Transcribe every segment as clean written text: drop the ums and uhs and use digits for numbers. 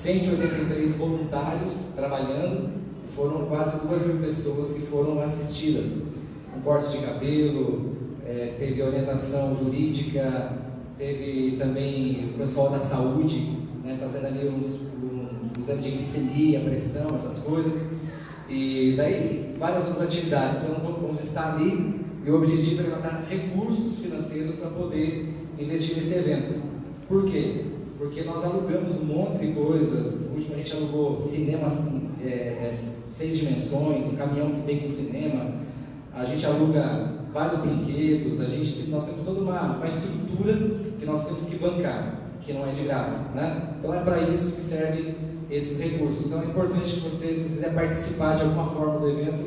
183 voluntários trabalhando, foram quase 2.000 pessoas que foram assistidas, com corte de cabelo, teve orientação jurídica, teve também o pessoal da saúde, né, fazendo ali um exame de glicemia, pressão, essas coisas, e daí várias outras atividades. Então vamos estar ali e o objetivo é levantar recursos financeiros para poder investir nesse evento. Por quê? Porque nós alugamos um monte de coisas. No último a gente alugou cinema 6 dimensões, um caminhão que vem com cinema, a gente aluga vários brinquedos, nós temos toda uma estrutura que nós temos que bancar, que não é de graça, né? Então é para isso que servem esses recursos. Então é importante que você, se você quiser participar de alguma forma do evento,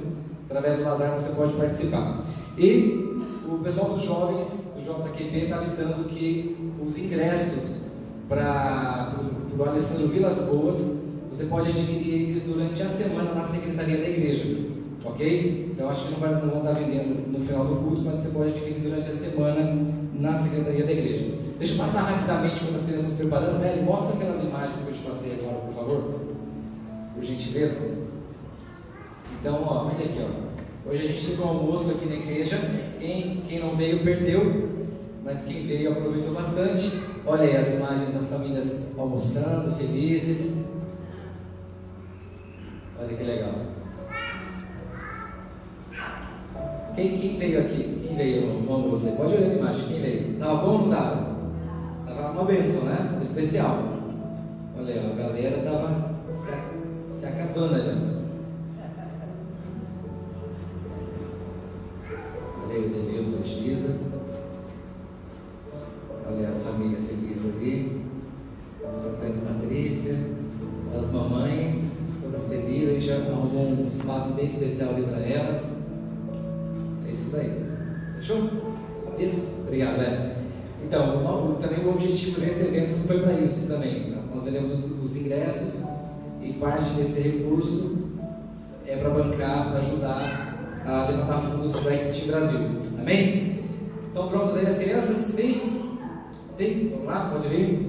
através do Lazar você pode participar. E o pessoal dos jovens, do JQP, está avisando que os ingressos para o Alessandro Vilas Boas, você pode adquirir eles durante a semana na secretaria da igreja, ok? Então acho que não vão estar vendendo no final do culto, mas você pode adquirir durante a semana na secretaria da igreja. Deixa eu passar rapidamente enquanto as crianças estão preparando. Nelly, mostra aquelas imagens que eu te passei agora, por favor, por gentileza. Então, olha aqui, hoje a gente teve um almoço aqui na igreja. Quem não veio perdeu, mas quem veio aproveitou bastante. Olha aí as imagens das famílias almoçando, felizes. Olha que legal. Quem veio aqui? Quem veio no almoço? Pode olhar a imagem. Quem veio? Estava bom ou não estava? Estava uma bênção, né? Especial. Olha aí, a galera estava se acabando ali. Olha aí o Denilson, a Elisa. Olha a família feliz ali. Santana e Patrícia. As mamães, todas felizes. A gente já arrumou um espaço bem especial ali para elas. É isso daí. Fechou? Isso? Obrigado, Então, também o objetivo desse evento foi para isso também. Nós vendemos os ingressos e parte desse recurso é para bancar, para ajudar a levantar fundos para o Exit Brasil. Amém? Então, prontos aí as crianças? Sim? Sim? Vamos lá? Pode vir?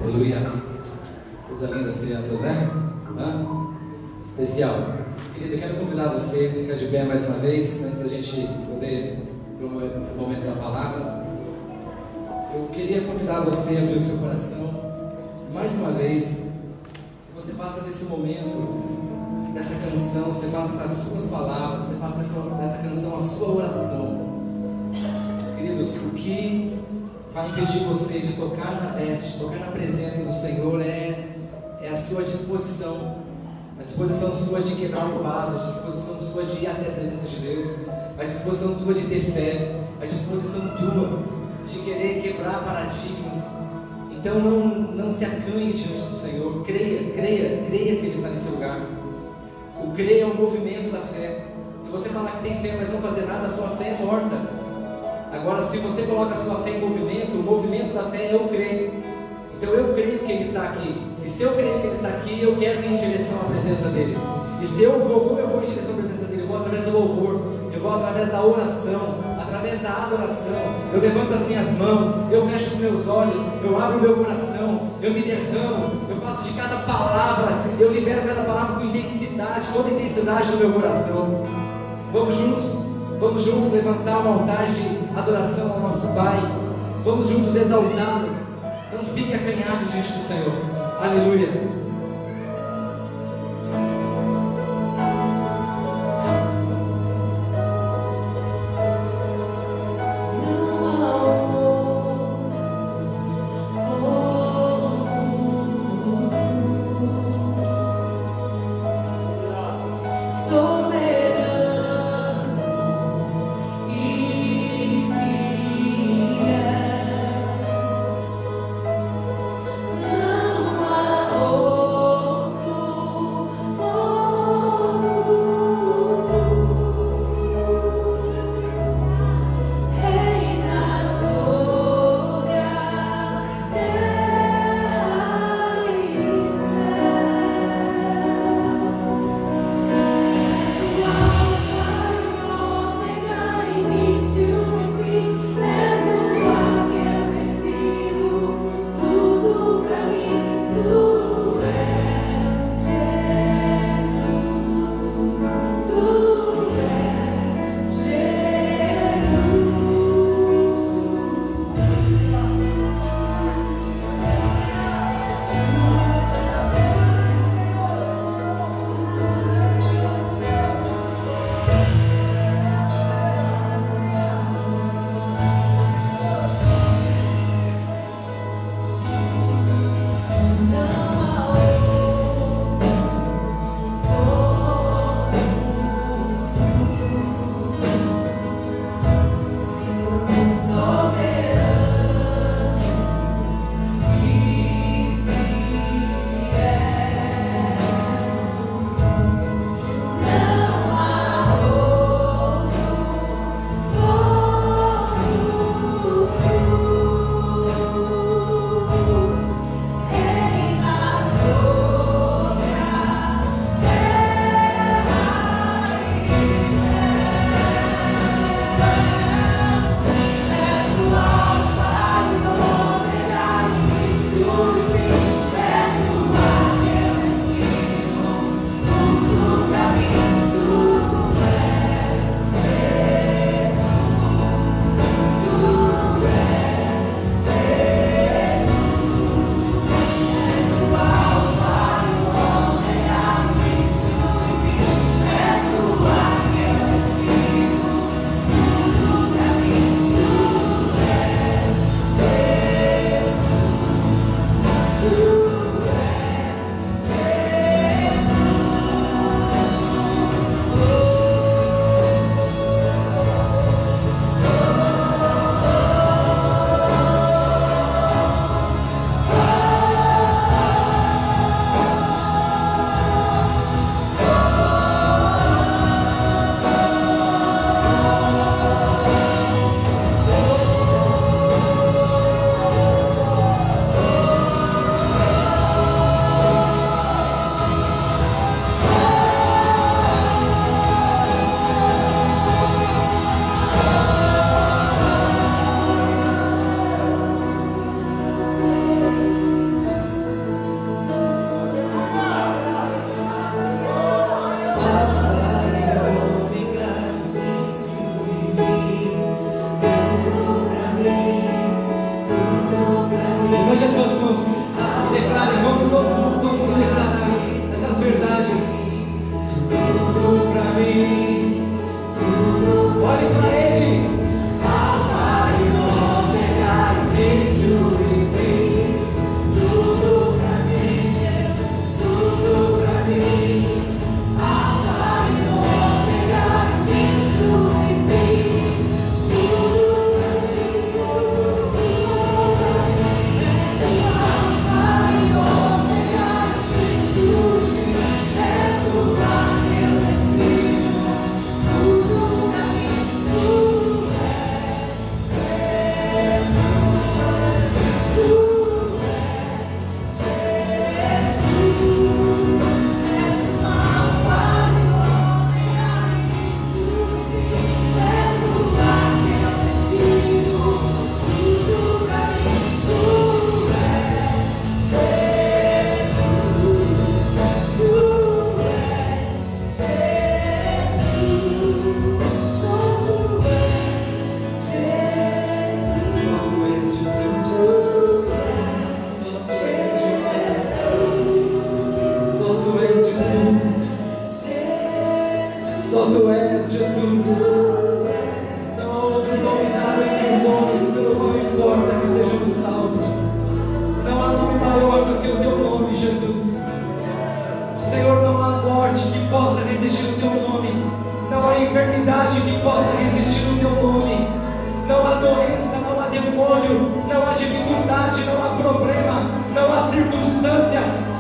Aleluia. Coisa linda das crianças, né? Especial. Querido, eu quero convidar você a ficar de pé mais uma vez, antes da gente poder para o momento da palavra. Eu queria convidar você a abrir o seu coração mais uma vez, que você faça desse momento, dessa canção, você faça as suas palavras, você faça dessa canção a sua oração. Queridos, o que vai impedir você de tocar na veste, tocar na presença do Senhor é a sua disposição, a disposição sua de quebrar o vaso, a disposição sua de ir até a presença de Deus, a disposição tua de ter fé, a disposição tua de querer quebrar paradigmas. Então não se acanhe diante do Senhor, creia que Ele está nesse lugar. O crer é um movimento da fé. Se você falar que tem fé, mas não fazer nada, a sua fé é morta. Agora, se você coloca a sua fé em movimento, o movimento da fé é o crer. Então eu creio que Ele está aqui. E se eu creio que Ele está aqui, eu quero ir em direção à presença dEle. E se eu vou, como eu vou em direção à presença dEle? Eu vou através do louvor, eu vou através da oração, através da adoração. Eu levanto as minhas mãos, eu fecho os meus olhos, eu abro o meu coração, eu me derramo, eu faço de cada palavra, eu libero cada palavra com intensidade, toda a intensidade do meu coração. Vamos juntos levantar um altar de adoração ao nosso Pai. Vamos juntos exaltá-lo. Não fique acanhado diante do Senhor. Aleluia. Oh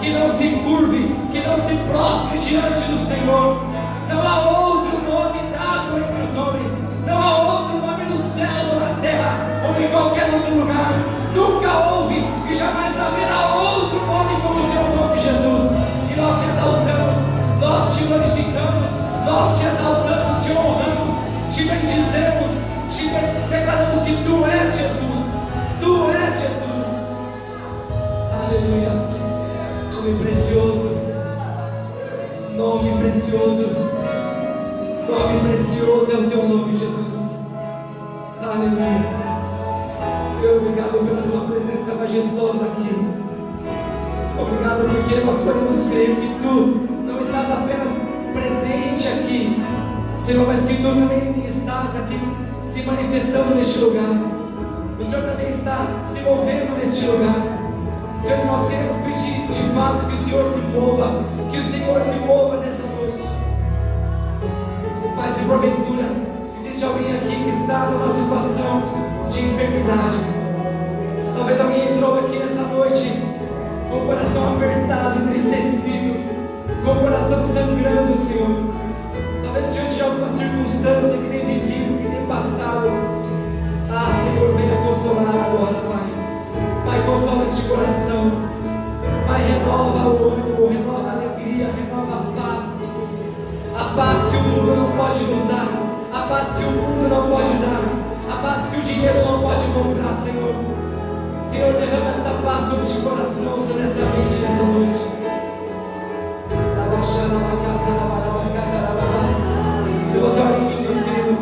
que não se curve, que não se prostre diante do Senhor. Não há outro nome dado entre os homens, não há outro nome nos céus ou na terra, ou em qualquer outro lugar. Nunca houve e jamais haverá outro nome como o teu nome, Jesus. E nós te exaltamos, nós te glorificamos, nós te exaltamos, te honramos, te bendizemos, te declaramos que tu és Jesus, tu és Jesus. Aleluia. Nome precioso, nome precioso, nome precioso é o teu nome, Jesus. Aleluia. Senhor, obrigado pela tua presença majestosa aqui. Obrigado porque nós podemos crer que tu não estás apenas presente aqui, Senhor, mas que tu também estás aqui se manifestando neste lugar. O Senhor também está se movendo neste lugar. Senhor, nós queremos pedir de fato que o Senhor se mova, que o Senhor se mova nessa noite. Pai, se porventura existe alguém aqui que está numa situação de enfermidade, talvez alguém entrou aqui nessa noite com o coração apertado, entristecido, com o coração sangrando, Senhor, talvez diante de alguma circunstância que tem vivido, que tem passado. Ah, Senhor, venha consolar agora, Pai. Pai, consola este coração. Pai, renova o ânimo, renova a alegria, renova a paz que o mundo não pode nos dar, a paz que o mundo não pode dar, a paz que o dinheiro não pode comprar, Senhor. Senhor, derrama esta paz sobre este coração, sobre esta mente nessa noite. Se você ora em línguas, querido,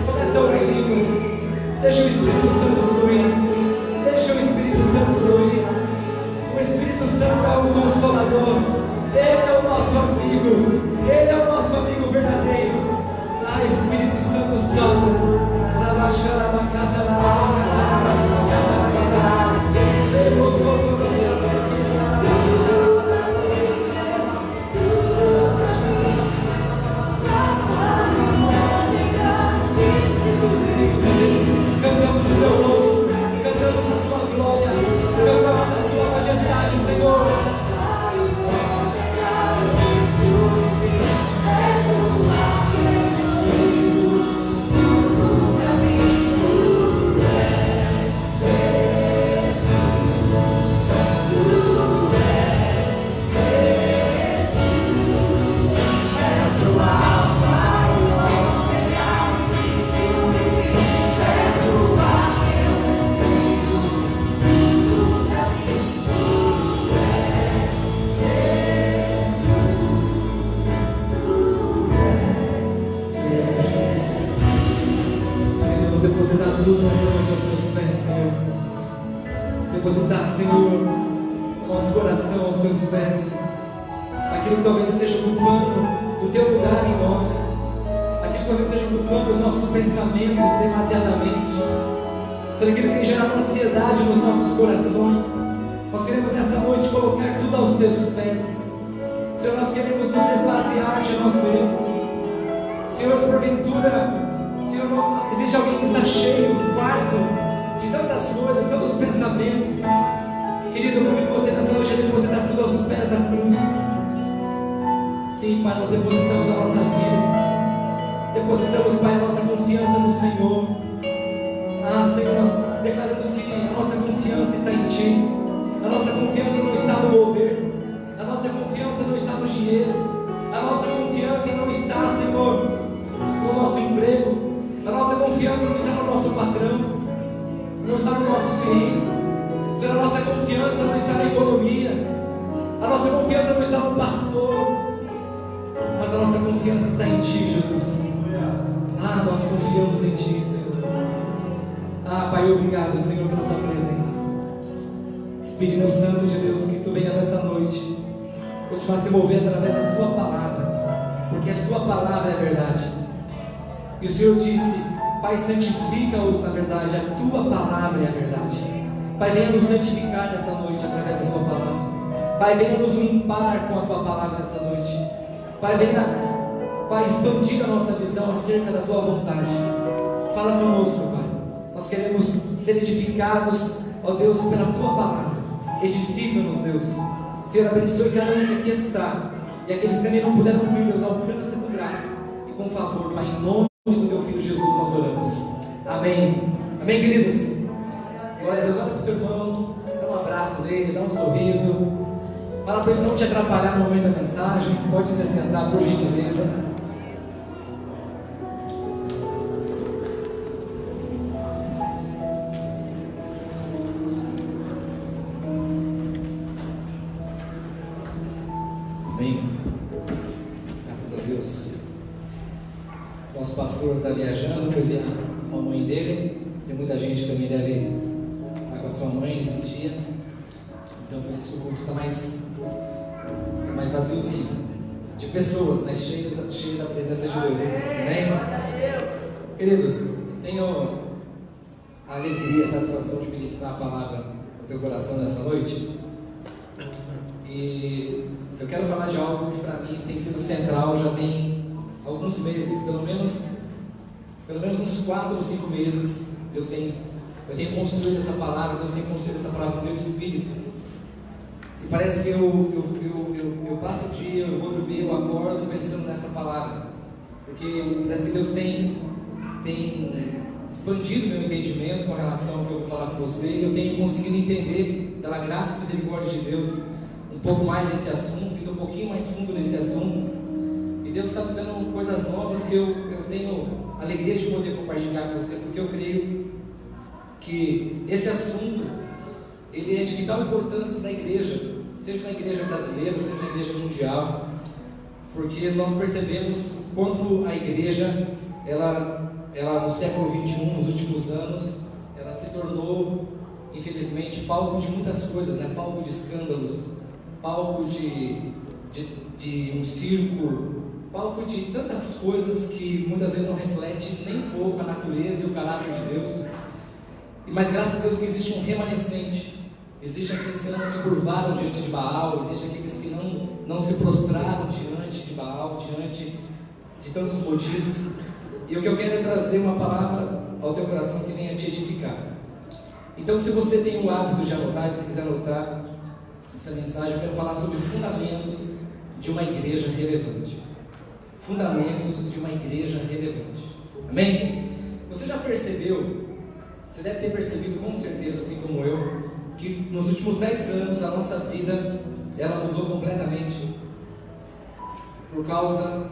comece a orar em línguas. Deixa o Espírito Santo fluir. Deixa o Espírito Santo fluir. O Espírito Santo é o Consolador. Ele é o nosso amigo. Ele é o nosso amigo verdadeiro. Ah, Espírito Santo sopra. Cantamos o teu nome, cantamos a tua glória, cantamos a tua majestade, Senhor. Depositar tudo nessa noite aos teus pés, Senhor. Depositar, Senhor, o nosso coração aos teus pés. Aquilo que talvez esteja ocupando o teu lugar em nós. Aquilo que talvez esteja ocupando os nossos pensamentos demasiadamente. Senhor, aquilo que tem gerado ansiedade nos nossos corações. Nós queremos nesta noite colocar tudo aos teus pés. Senhor, nós queremos nos esvaziar de nós mesmos. Senhor, se porventura, Senhor, existe alguém que está cheio, farto de tantas coisas, tantos pensamentos, querido, eu convido você nessa noite a depositar tudo aos pés da cruz. Sim, Pai, nós depositamos a nossa vida, depositamos, Pai, a nossa confiança no Senhor. Ah, Senhor, nós declaramos que a nossa confiança está em Ti, a nossa confiança não está no governo, a nossa confiança não está no dinheiro, a nossa confiança não está, Senhor, no nosso emprego. A nossa confiança não está no nosso patrão, não está nos nossos clientes. Senhor, a nossa confiança não está na economia, a nossa confiança não está no pastor, mas a nossa confiança está em Ti, Jesus. Ah, nós confiamos em Ti, Senhor. Ah, Pai, obrigado, Senhor, pela Tua presença. Espírito Santo de Deus, que Tu venhas essa noite continuar se movendo através da Sua palavra, porque a Sua palavra é a verdade. E o Senhor disse: Pai, santifica-os na verdade, a Tua palavra é a verdade. Pai, venha nos santificar nessa noite através da Sua palavra. Pai, venha nos limpar com a Tua palavra nessa noite. Pai, venha, Pai, expandir a nossa visão acerca da Tua vontade. Fala conosco, Pai. Nós queremos ser edificados, ó Deus, pela Tua palavra. Edifica-nos, Deus. Senhor, abençoe cada um que aqui está. E aqueles que também não puderam vir, Deus, alcança com graça e com favor, Pai, em nome do teu Filho Jesus nós oramos. Amém. Amém, queridos? Glória a Deus. Olha para o teu irmão, dá um abraço nele, dá um sorriso. Fala para ele não te atrapalhar no momento da mensagem. Pode se sentar, por gentileza. Amém. Graças a Deus. Nosso pastor está viajando, eu vi a mamãe dele. Tem muita gente que também deve estar com a sua mãe nesse dia. Então por isso o culto está mais vaziozinho. De pessoas, mas cheio da presença de Deus. Amém? Queridos, tenho a alegria e a satisfação de ministrar a palavra no teu coração nessa noite. E eu quero falar de algo que para mim tem sido central, já tem alguns meses, pelo menos uns 4 ou 5 meses, eu tenho construído essa palavra, Deus tem construído essa palavra no meu espírito. E parece que eu passo o dia, eu vou dormir, eu acordo pensando nessa palavra. Porque parece que Deus tem expandido meu entendimento com relação ao que eu vou falar com você. E eu tenho conseguido entender, pela graça e misericórdia de Deus, um pouco mais esse assunto, indo um pouquinho mais fundo nesse assunto. E Deus está me dando coisas novas que eu tenho alegria de poder compartilhar com você, porque eu creio que esse assunto ele é de vital importância para a igreja, seja na igreja brasileira, seja na igreja mundial, porque nós percebemos quanto a igreja, ela no século XXI, nos últimos anos, ela se tornou, infelizmente, palco de muitas coisas, né? Palco de escândalos, palco de um circo, palco de tantas coisas que muitas vezes não reflete nem um pouco a natureza e o caráter de Deus. Mas graças a Deus que existe um remanescente. Existem aqueles que não se curvaram diante de Baal, existem aqueles que não se prostraram diante de Baal, diante de tantos modismos. E o que eu quero é trazer uma palavra ao teu coração que venha te edificar. Então, se você tem o hábito de anotar, se quiser anotar essa mensagem, eu quero falar sobre fundamentos de uma igreja relevante. Fundamentos de uma igreja relevante. Amém? Você já percebeu, você deve ter percebido com certeza, assim como eu, que nos últimos 10 anos a nossa vida, ela mudou completamente. Por causa,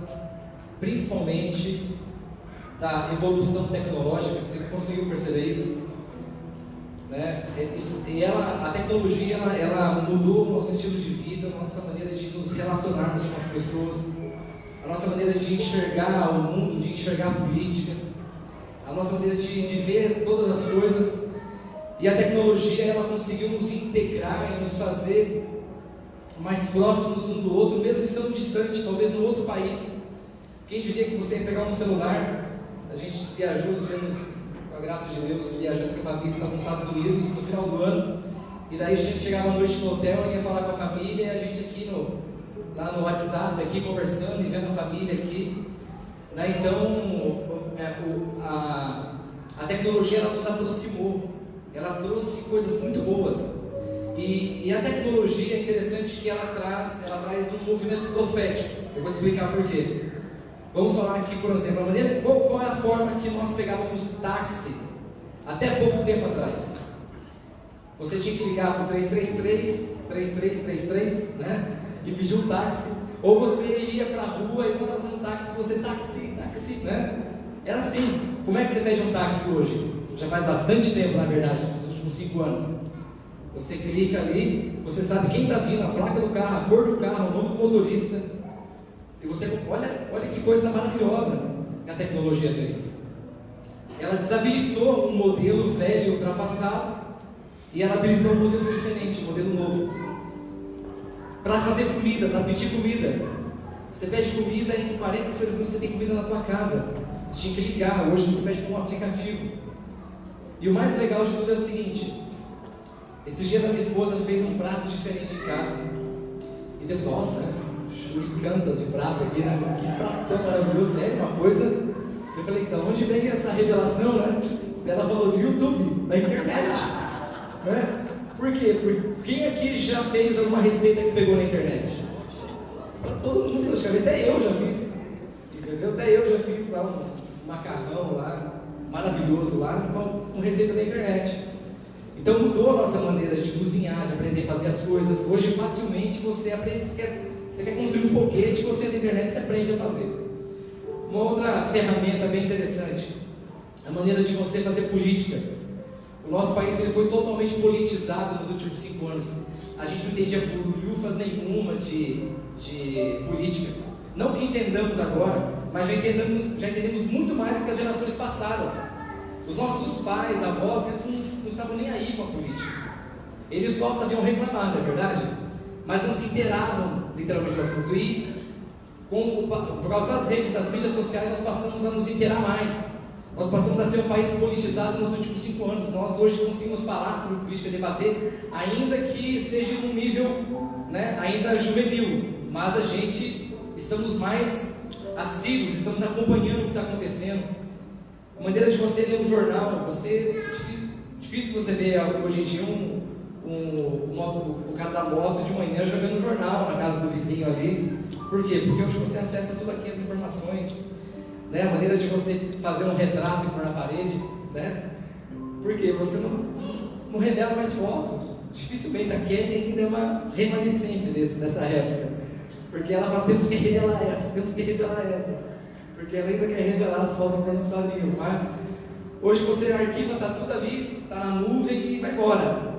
principalmente, da evolução tecnológica. Você conseguiu perceber isso? Né? A tecnologia, ela mudou o nosso estilo de vida, a nossa maneira de nos relacionarmos com as pessoas, a nossa maneira de enxergar o mundo, de enxergar a política, a nossa maneira de ver todas as coisas. E a tecnologia, ela conseguiu nos integrar e nos fazer mais próximos um do outro, mesmo estando distante, talvez no outro país. Quem diria que você ia pegar um celular? A gente viajou, vemos, com a graça de Deus, viajando com a família, estava nos Estados Unidos no final do ano. E daí a gente chegava à noite no hotel, ia falar com a família, e a gente aqui lá no WhatsApp, aqui conversando e vendo a família aqui. Né? Então, a tecnologia, ela nos aproximou. Ela trouxe coisas muito boas. E a tecnologia, é interessante que ela traz um movimento profético. Eu vou te explicar por quê. Vamos falar aqui, por exemplo, qual é a forma que nós pegávamos táxi até pouco tempo atrás. Você tinha que ligar para o 3333, né? E pedir um táxi. Ou você ia para a rua e quando estava um táxi, você táxi, né? Era assim. Como é que você pede um táxi hoje? Já faz bastante tempo, na verdade, nos últimos 5 anos. Você clica ali, você sabe quem está vindo, a placa do carro, a cor do carro, o nome do motorista. E você, olha que coisa maravilhosa que a tecnologia fez. Ela desabilitou um modelo velho, ultrapassado, e ela habilitou um modelo diferente, um modelo novo. Para fazer comida, para pedir comida. Você pede comida e em 40 minutos você tem comida na tua casa. Você tinha que ligar, hoje você pede com um aplicativo. E o mais legal de tudo é o seguinte: esses dias a minha esposa fez um prato diferente em casa. E deu, nossa, churicantas de prato aqui, né? Que pratão maravilhoso, é uma coisa. Eu falei, então, onde vem essa revelação, né? Ela falou do YouTube, da internet, né? Por quê? Porque quem aqui já fez alguma receita que pegou na internet? Todo mundo, praticamente, até eu já fiz. Entendeu? Até eu já fiz lá um macarrão lá, maravilhoso lá, com receita da internet. Então mudou a nossa maneira de cozinhar, de aprender a fazer as coisas. Hoje facilmente você aprende, você quer construir um foguete, você na internet você aprende a fazer. Uma outra ferramenta bem interessante, a maneira de você fazer política. O nosso país ele foi totalmente politizado nos últimos 5 anos. A gente não entendia bolhufas nenhuma de política. Não que entendamos agora, mas já entendemos muito mais do que as gerações passadas. Os nossos pais, avós, eles não estavam nem aí com a política. Eles só sabiam reclamar, não é verdade? Mas não se inteiravam literalmente do assunto. E por causa das redes, das mídias sociais, nós passamos a nos inteirar mais. Nós passamos a ser um país politizado nos últimos 5 anos. Nós hoje conseguimos falar sobre política, debater, ainda que seja num nível, né, ainda juvenil. Mas a gente estamos mais assíduos, estamos acompanhando o que está acontecendo. A maneira de você ler um jornal, difícil você ver hoje em dia o cara da moto de manhã jogando jornal na casa do vizinho ali. Por quê? Porque hoje você acessa tudo aqui, as informações, né? A maneira de você fazer um retrato e pôr na parede, né? Por quê? Você não revela mais foto. Dificilmente a Kelly ainda é uma remanescente dessa época, porque ela fala, temos que revelar essa, porque ela ainda quer revelar as fotos para os quadrinhos. Mas hoje você arquiva, está tudo ali, está na nuvem e vai embora.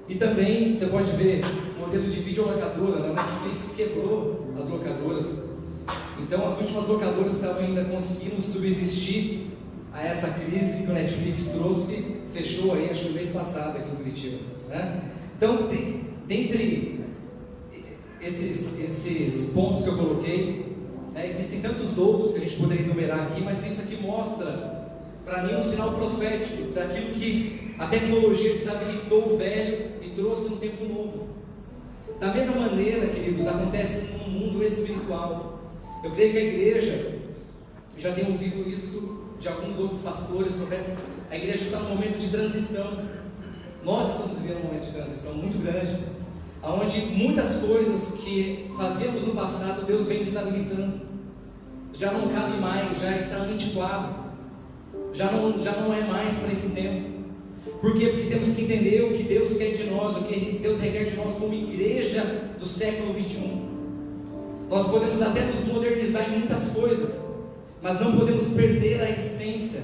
E também você pode ver o modelo de videolocadora, né? A Netflix quebrou as locadoras. Então as últimas locadoras estavam ainda conseguindo subsistir a essa crise que o Netflix trouxe, fechou aí, acho que no mês passado aqui em Curitiba, né? Então, dentre esses pontos que eu coloquei, né, existem tantos outros que a gente poderia enumerar aqui, mas isso aqui mostra para mim um sinal profético daquilo que a tecnologia desabilitou o velho e trouxe um tempo novo. Da mesma maneira, queridos, acontece no mundo espiritual. Eu creio que a igreja já tem ouvido isso de alguns outros pastores, profetas. A igreja está num momento de transição. Nós estamos vivendo um momento de transição muito grande, onde muitas coisas que fazíamos no passado, Deus vem desabilitando. Já não cabe mais, já está antiquado. Já não é mais para esse tempo. Por quê? Porque temos que entender o que Deus quer de nós, o que Deus requer de nós como igreja do século 21. Nós podemos até nos modernizar em muitas coisas, mas não podemos perder a essência,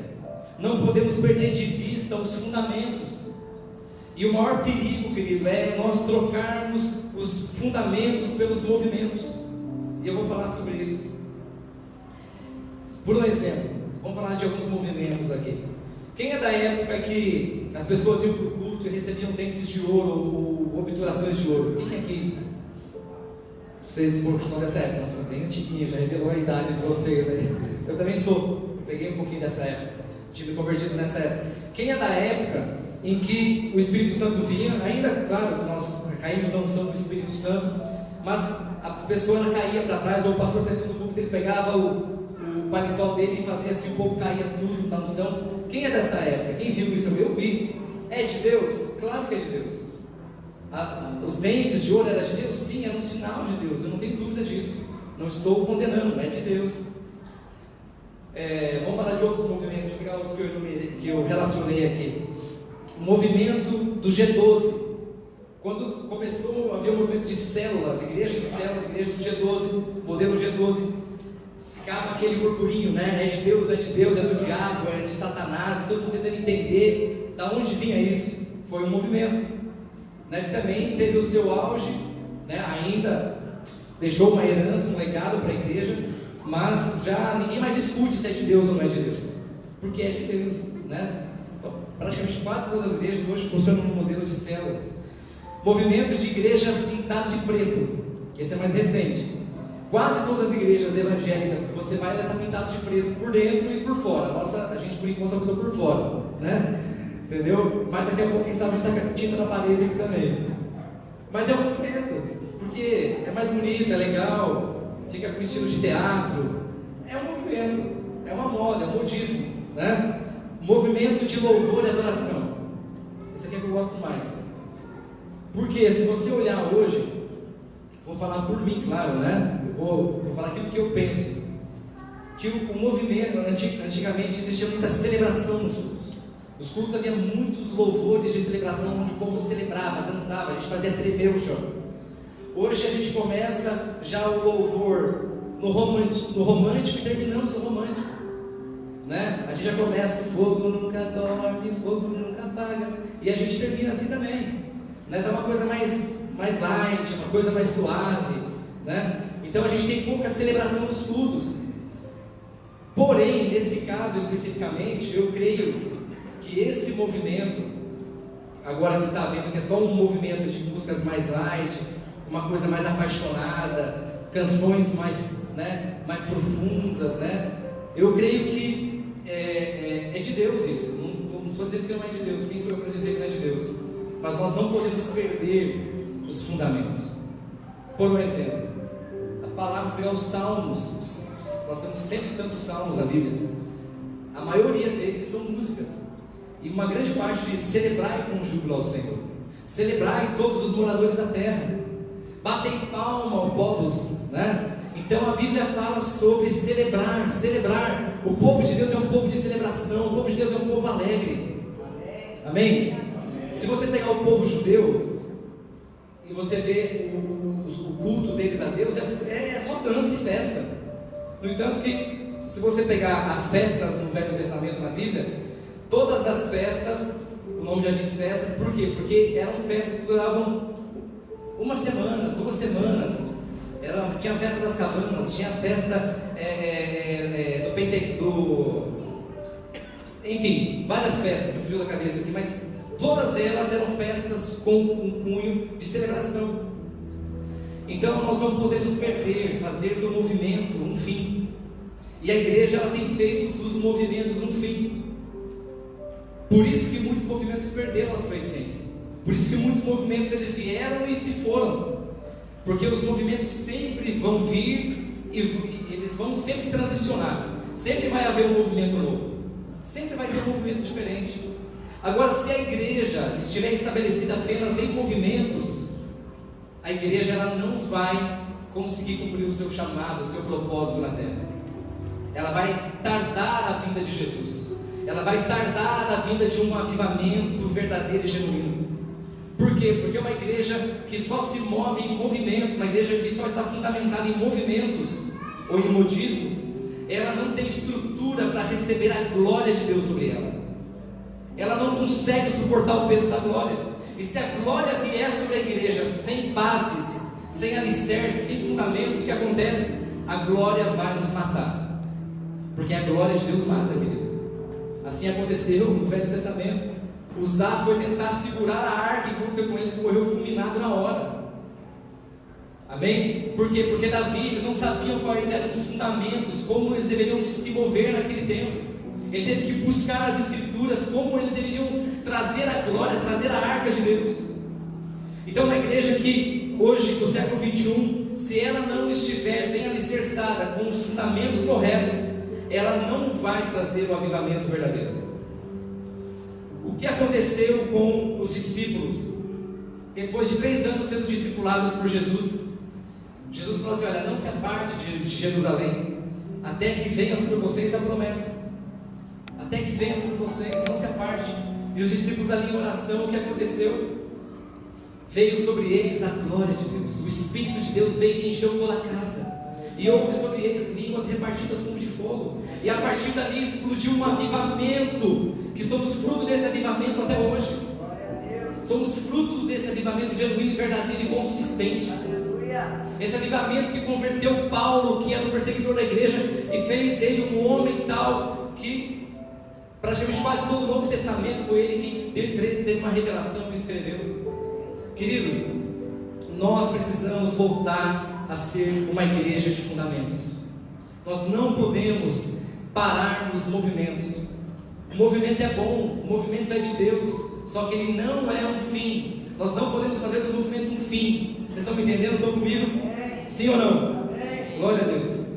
não podemos perder de vista os fundamentos. E o maior perigo, querido, é nós trocarmos os fundamentos pelos movimentos. E eu vou falar sobre isso. Por um exemplo, vamos falar de alguns movimentos aqui. Quem é da época que as pessoas iam para o culto e recebiam dentes de ouro ou obturações de ouro? Quem aqui? Vocês são dessa época? Não, são bem antiguinhos, já revelou a idade de vocês aí. Eu também sou, peguei um pouquinho dessa época, tive convertido nessa época. Quem é da época em que o Espírito Santo vinha? Ainda, claro, que nós caímos na unção do Espírito Santo, mas a pessoa ela caía para trás, ou o pastor está do púlpito, ele pegava o paletó dele e fazia assim, o povo caía tudo na unção. Quem é dessa época? Quem viu isso? Eu vi. É de Deus? Claro que é de Deus. Os dentes de ouro era de Deus? Sim, era um sinal de Deus, eu não tenho dúvida disso. Não estou condenando, é de Deus. Vamos falar de outros movimentos, deixa eu pegar outros que eu relacionei aqui. O movimento do G12. Quando começou a haver o movimento de células, igreja de células, igreja do G12, modelo G12, ficava aquele burburinho, né? É de Deus, não é de Deus, é do diabo, é de Satanás, e todo mundo tentando entender da onde vinha isso. Foi um movimento, né, que também teve o seu auge, né, ainda deixou uma herança, um legado para a igreja, mas já ninguém mais discute se é de Deus ou não é de Deus, porque é de Deus, né? Então, praticamente quase todas as igrejas hoje funcionam no modelo de células. Movimento de igrejas pintadas de preto, esse é mais recente. Quase todas as igrejas evangélicas que você vai, ela está pintada de preto por dentro e por fora. A gente por enquanto só pintou por fora, né? Entendeu? Mas daqui a pouco, quem sabe, a gente está com tinta na parede aqui também. Mas é um movimento, porque é mais bonito, é legal, fica com estilo de teatro. É um movimento, é uma moda, é um modismo, né? Movimento de louvor e adoração. Esse aqui é que eu gosto mais. Porque se você olhar hoje, vou falar por mim, claro, né? Eu vou falar aquilo que eu penso. Que o movimento, antigamente existia muita celebração nos cultos. Nos cultos havia muitos louvores de celebração, onde o povo celebrava, dançava, a gente fazia tremer o chão. Hoje a gente começa já o louvor no romântico e terminamos no romântico, né? A gente já começa, fogo nunca dorme, fogo nunca apaga, e a gente termina assim também, né? Tá uma coisa mais light, uma coisa mais suave, né? Então a gente tem pouca celebração nos cultos. Porém, nesse caso especificamente, eu creio que esse movimento, agora que está vendo que é só um movimento de músicas mais light, uma coisa mais apaixonada, canções mais profundas, né? Eu creio que é de Deus isso. Não estou dizendo que não é de Deus. Quem sou eu para dizer que não é de Deus? Mas nós não podemos perder os fundamentos. Por um exemplo, a palavra, se pegar os salmos, nós temos sempre tantos salmos na Bíblia. A maioria deles são músicas. E uma grande parte diz: celebrai com júbilo ao Senhor, celebrai todos os moradores da terra, batem palma aos povos, né? Então a Bíblia fala sobre celebrar. O povo de Deus é um povo de celebração, o povo de Deus é um povo alegre. Amém? Se você pegar o povo judeu e você vê o culto deles a Deus, é só dança e festa. No entanto que, se você pegar as festas no Velho Testamento na Bíblia, todas as festas, o nome já diz festas, por quê? Porque eram festas que duravam uma semana, 2 semanas. Tinha a festa das cabanas, tinha a festa enfim, várias festas que me fugiu da cabeça aqui, mas todas elas eram festas com um cunho de celebração. Então nós não podemos fazer do movimento um fim. E a igreja ela tem feito dos movimentos um fim. Por isso que muitos movimentos perderam a sua essência. Por isso que muitos movimentos eles vieram e se foram. Porque os movimentos sempre vão vir e eles vão sempre transicionar. Sempre vai haver um movimento novo. Sempre vai ter um movimento diferente. Agora, se a igreja estiver estabelecida apenas em movimentos, a igreja ela não vai conseguir cumprir o seu chamado, o seu propósito na terra. Ela vai tardar a vinda de Jesus. Ela vai tardar a vinda de um avivamento verdadeiro e genuíno. Por quê? Porque uma igreja que só se move em movimentos, uma igreja que só está fundamentada em movimentos ou em modismos, ela não tem estrutura para receber a glória de Deus sobre ela. Ela não consegue suportar o peso da glória. E se a glória vier sobre a igreja sem bases, sem alicerces, sem fundamentos, o que acontece? A glória vai nos matar. Porque a glória de Deus mata, querido. Assim aconteceu no Velho Testamento. Uzá foi tentar segurar a arca e aconteceu com ele, morreu fulminado na hora. Amém? Por quê? Porque Davi, eles não sabiam quais eram os fundamentos, como eles deveriam se mover naquele tempo. Ele teve que buscar as escrituras, como eles deveriam trazer a glória, trazer a arca de Deus. Então, uma igreja que hoje, no século 21, se ela não estiver bem alicerçada com os fundamentos corretos, ela não vai trazer o avivamento verdadeiro. O que aconteceu com os discípulos? Depois de 3 anos sendo discipulados por Jesus, Jesus falou assim: olha, não se aparte de Jerusalém, até que venha sobre vocês a promessa. Até que venha sobre vocês, não se aparte. E os discípulos ali em oração, o que aconteceu? Veio sobre eles a glória de Deus. O Espírito de Deus veio e encheu toda a casa. E houve sobre eles línguas repartidas como de fogo. E a partir dali explodiu um avivamento, que somos fruto desse avivamento até hoje. Somos fruto desse avivamento genuíno, verdadeiro e consistente. Esse avivamento que converteu Paulo, que era um perseguidor da igreja, e fez dele um homem tal que praticamente quase todo o Novo Testamento foi ele quem teve uma revelação e escreveu. Queridos, nós precisamos voltar a ser uma igreja de fundamentos. Nós não podemos parar nos movimentos. O movimento é bom, o movimento é de Deus, só que ele não é um fim. Nós não podemos fazer do movimento um fim. Vocês estão me entendendo? Estão comigo? Sim ou não? Glória a Deus.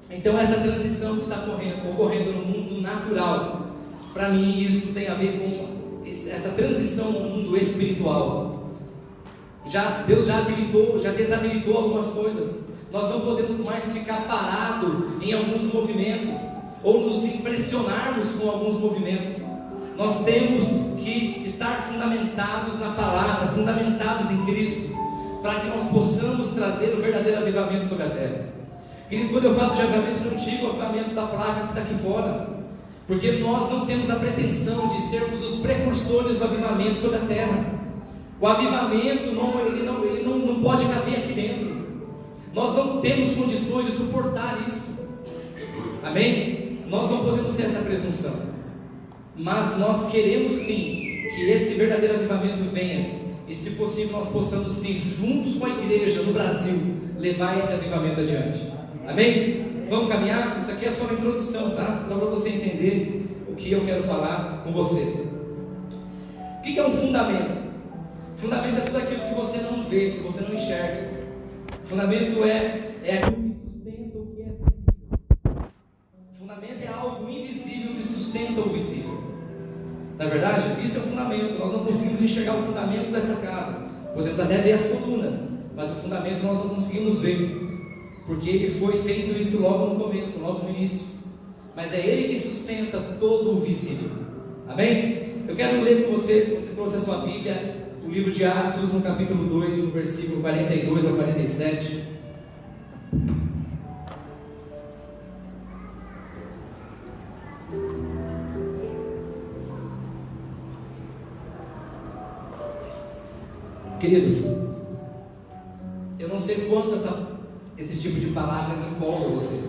Então essa transição que está ocorrendo no mundo natural, para mim isso tem a ver com essa transição no mundo espiritual. Deus já habilitou, já desabilitou algumas coisas. Nós não podemos mais ficar parados em alguns movimentos, ou nos impressionarmos com alguns movimentos. Nós temos que estar fundamentados na palavra, fundamentados em Cristo, para que nós possamos trazer o verdadeiro avivamento sobre a terra. Querido, quando eu falo de avivamento, eu não digo o avivamento da placa que está aqui fora, porque nós não temos a pretensão de sermos os precursores do avivamento sobre a terra. O avivamento ele não pode caber aqui dentro. Nós não temos condições de suportar isso. Amém? Nós não podemos ter essa presunção, mas nós queremos sim que esse verdadeiro avivamento venha, e se possível nós possamos sim, juntos com a igreja no Brasil, levar esse avivamento adiante. Amém? Vamos caminhar? Isso aqui é só uma introdução, tá? Só para você entender o que eu quero falar com você. O que é um fundamento? Fundamento é tudo aquilo que você não vê, que você não enxerga. Fundamento é aquilo que sustenta o que é visível. Fundamento é algo invisível que sustenta o visível. Na verdade, isso é o fundamento. Nós não conseguimos enxergar o fundamento dessa casa. Podemos até ver as colunas, mas o fundamento nós não conseguimos ver, porque ele foi feito isso logo no começo, logo no início. Mas é ele que sustenta todo o visível. Amém? Eu quero ler com vocês, se você trouxe a sua Bíblia, o livro de Atos, no capítulo 2, no versículo 42 ao 47. Queridos, eu não sei quanto esse tipo de palavra empolga você,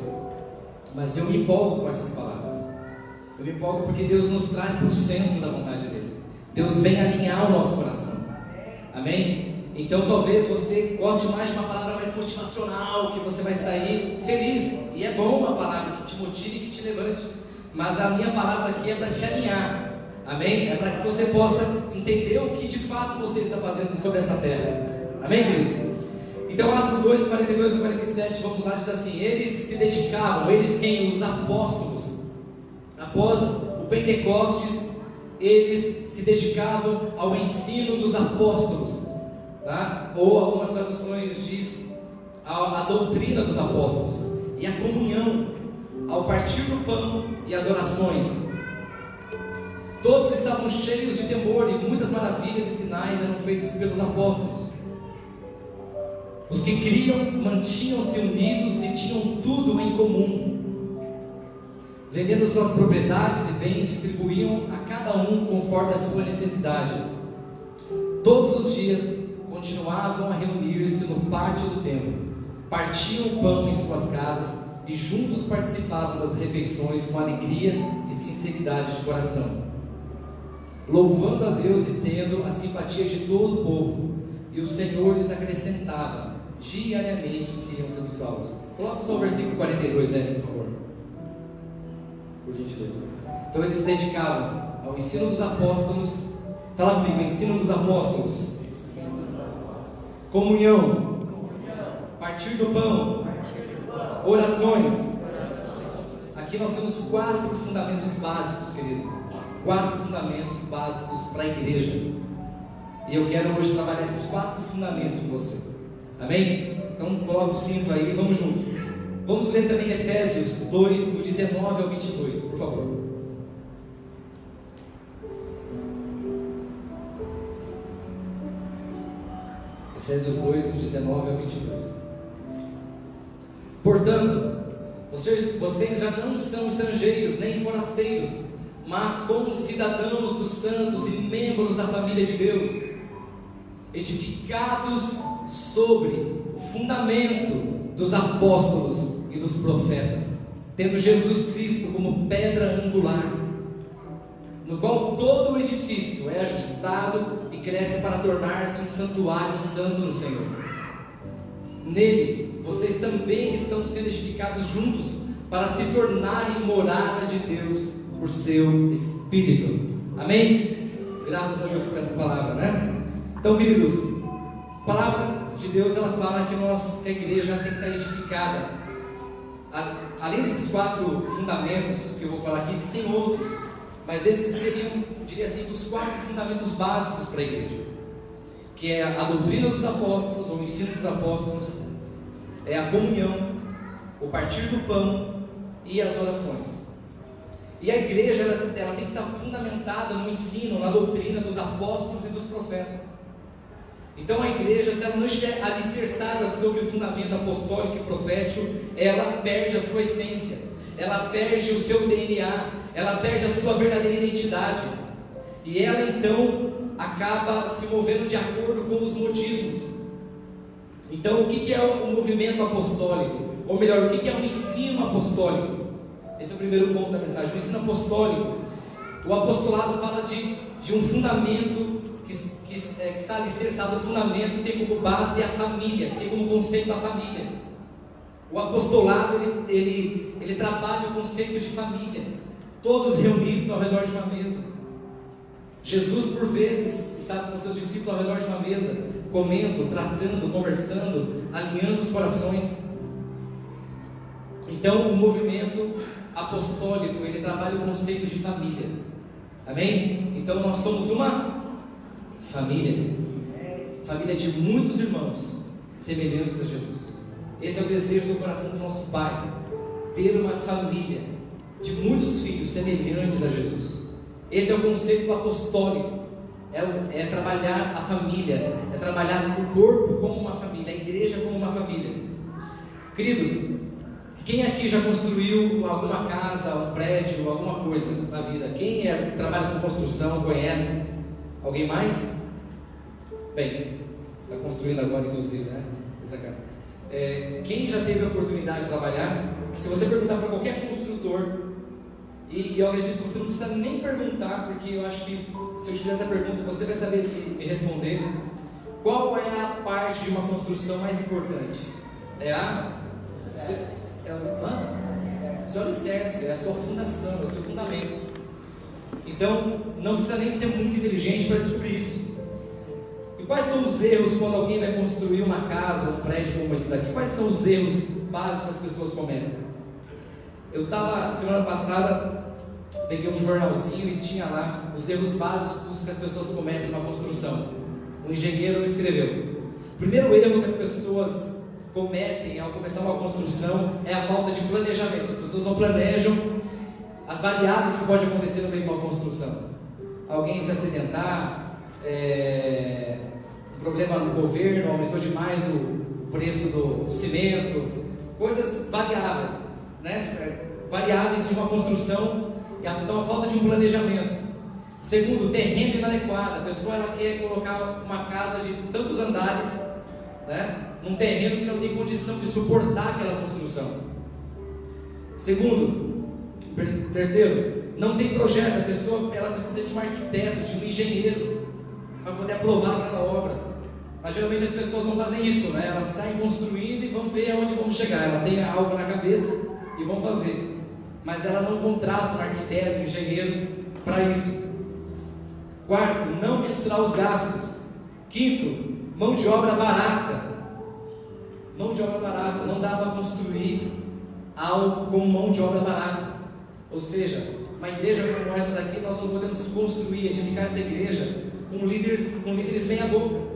mas eu me empolgo com essas palavras. Eu me empolgo porque Deus nos traz para o centro da vontade dele. Deus vem alinhar o nosso coração. Amém? Então talvez você goste mais de uma palavra mais motivacional, que você vai sair feliz, e é bom uma palavra que te motive e que te levante, mas a minha palavra aqui é para te alinhar. Amém? É para que você possa entender o que de fato você está fazendo sobre essa terra. Amém, queridos? Então Atos 2, 42 e 47, vamos lá, diz assim: eles se dedicavam, eles quem? Os apóstolos. Após o Pentecostes, eles se dedicavam ao ensino dos apóstolos, tá? Ou algumas traduções diz a doutrina dos apóstolos, e a comunhão, ao partir do pão e as orações. Todos estavam cheios de temor, e muitas maravilhas e sinais eram feitos pelos apóstolos. Os que criam mantinham-se unidos e tinham tudo em comum. Vendendo suas propriedades e bens, distribuíam a cada um conforme a sua necessidade. Todos os dias continuavam a reunir-se no pátio do templo, partiam o pão em suas casas e juntos participavam das refeições com alegria e sinceridade de coração, louvando a Deus e tendo a simpatia de todo o povo, e o Senhor lhes acrescentava diariamente os que iam sendo salvos. Coloca só o versículo 42 aí, por favor, por gentileza. Então eles se dedicavam ao ensino dos apóstolos. Fala comigo: ensino dos apóstolos, comunhão, partir do pão, orações. Aqui nós temos 4 fundamentos básicos, querido. 4 fundamentos básicos para a igreja. E eu quero hoje trabalhar esses 4 fundamentos com você. Amém? Então coloca o cinto aí, vamos juntos. Vamos ler também Efésios 2, do 19 ao 22, por favor. Efésios 2, do 19 ao 22. Portanto, vocês já não são estrangeiros nem forasteiros, mas como cidadãos dos santos e membros da família de Deus, edificados sobre o fundamento dos apóstolos e dos profetas, tendo Jesus Cristo como pedra angular, no qual todo o edifício é ajustado e cresce para tornar-se um santuário santo no Senhor. Nele, vocês também estão sendo edificados juntos para se tornarem morada de Deus por seu Espírito. Amém? Graças a Deus por essa palavra, né? Então, queridos, a palavra de Deus, ela fala que a igreja tem que ser edificada. Além desses 4 fundamentos que eu vou falar aqui, existem outros, mas esses seriam, eu diria assim, os 4 fundamentos básicos para a igreja, que é a doutrina dos apóstolos, ou o ensino dos apóstolos, é a comunhão, o partir do pão e as orações. E a igreja ela tem que estar fundamentada no ensino, na doutrina dos apóstolos e dos profetas. Então a igreja, se ela não estiver alicerçada sobre o fundamento apostólico e profético, ela perde a sua essência, ela perde o seu DNA, ela perde a sua verdadeira identidade, e ela então acaba se movendo de acordo com os modismos. Então o que é o movimento apostólico? Ou melhor, o que é o ensino apostólico? Esse é o primeiro ponto da mensagem. O ensino apostólico, o apostolado fala de um fundamento que está alicerçado, um fundamento que tem como base a família, que tem como conceito a família. O apostolado ele trabalha o conceito de família, todos reunidos ao redor de uma mesa. Jesus por vezes estava com seus discípulos ao redor de uma mesa, comendo, tratando, conversando, alinhando os corações. Então o movimento apostólico, ele trabalha o conceito de família. Amém? Então nós somos uma família de muitos irmãos semelhantes a Jesus. Esse é o desejo do coração do nosso Pai, ter uma família de muitos filhos semelhantes a Jesus. Esse é o conceito apostólico, é trabalhar a família, é trabalhar o corpo como uma família, a igreja como uma família. Queridos, quem aqui já construiu alguma casa, um prédio, alguma coisa na vida? Quem trabalha com construção, conhece? Alguém mais? Bem, está construindo agora inclusive, né? Quem já teve a oportunidade de trabalhar? Se você perguntar para qualquer construtor, e eu acredito que você não precisa nem perguntar, porque eu acho que se eu te fizer essa pergunta, você vai saber me responder. Qual é a parte de uma construção mais importante? Seu alicerce, é a sua fundação, é o seu fundamento. Então, não precisa nem ser muito inteligente para descobrir isso. E quais são os erros quando alguém vai construir uma casa, um prédio como esse daqui? Quais são os erros básicos que as pessoas cometem? Eu estava, semana passada, peguei um jornalzinho e tinha lá os erros básicos que as pessoas cometem numa construção. Um engenheiro escreveu: o primeiro erro que as pessoas cometem ao começar uma construção é a falta de planejamento. As pessoas não planejam as variáveis que podem acontecer no meio de uma construção. Alguém se acidentar, um problema no governo, aumentou demais o preço do cimento, coisas variáveis, né? Variáveis de uma construção, então a falta de um planejamento. Segundo, o terreno inadequado. A pessoa ela quer colocar uma casa de tantos andares, né, num terreno que não tem condição de suportar aquela construção. Terceiro, não tem projeto. A pessoa ela precisa de um arquiteto, de um engenheiro para poder aprovar aquela obra. Mas geralmente as pessoas não fazem isso, né? Elas saem construindo e vão ver aonde vão chegar. Ela tem algo na cabeça e vão fazer, mas ela não contrata um arquiteto, um engenheiro para isso. Quarto, não mensurar os gastos. Quinto, mão de obra barata. Mão de obra barata. Não dá para construir algo com mão de obra barata. Ou seja, uma igreja como essa daqui, nós não podemos construir, edificar essa igreja com líderes meia boca.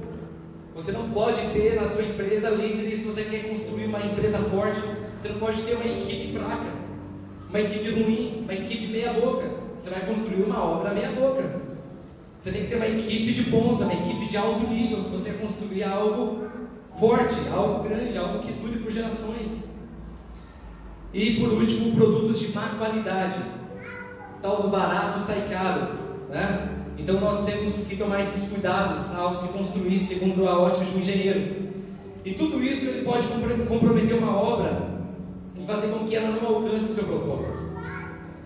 Você não pode ter na sua empresa líderes. Se você quer construir uma empresa forte, você não pode ter uma equipe fraca, uma equipe ruim, uma equipe meia boca. Você vai construir uma obra meia boca. Você tem que ter uma equipe de ponta, uma equipe de alto nível, se você construir algo forte, algo grande, algo que dure por gerações. E por último, produtos de má qualidade. Tal do barato sai caro, né? Então nós temos que tomar esses cuidados ao se construir segundo a ótica de um engenheiro. E tudo isso ele pode comprometer uma obra e fazer com que ela não alcance o seu propósito.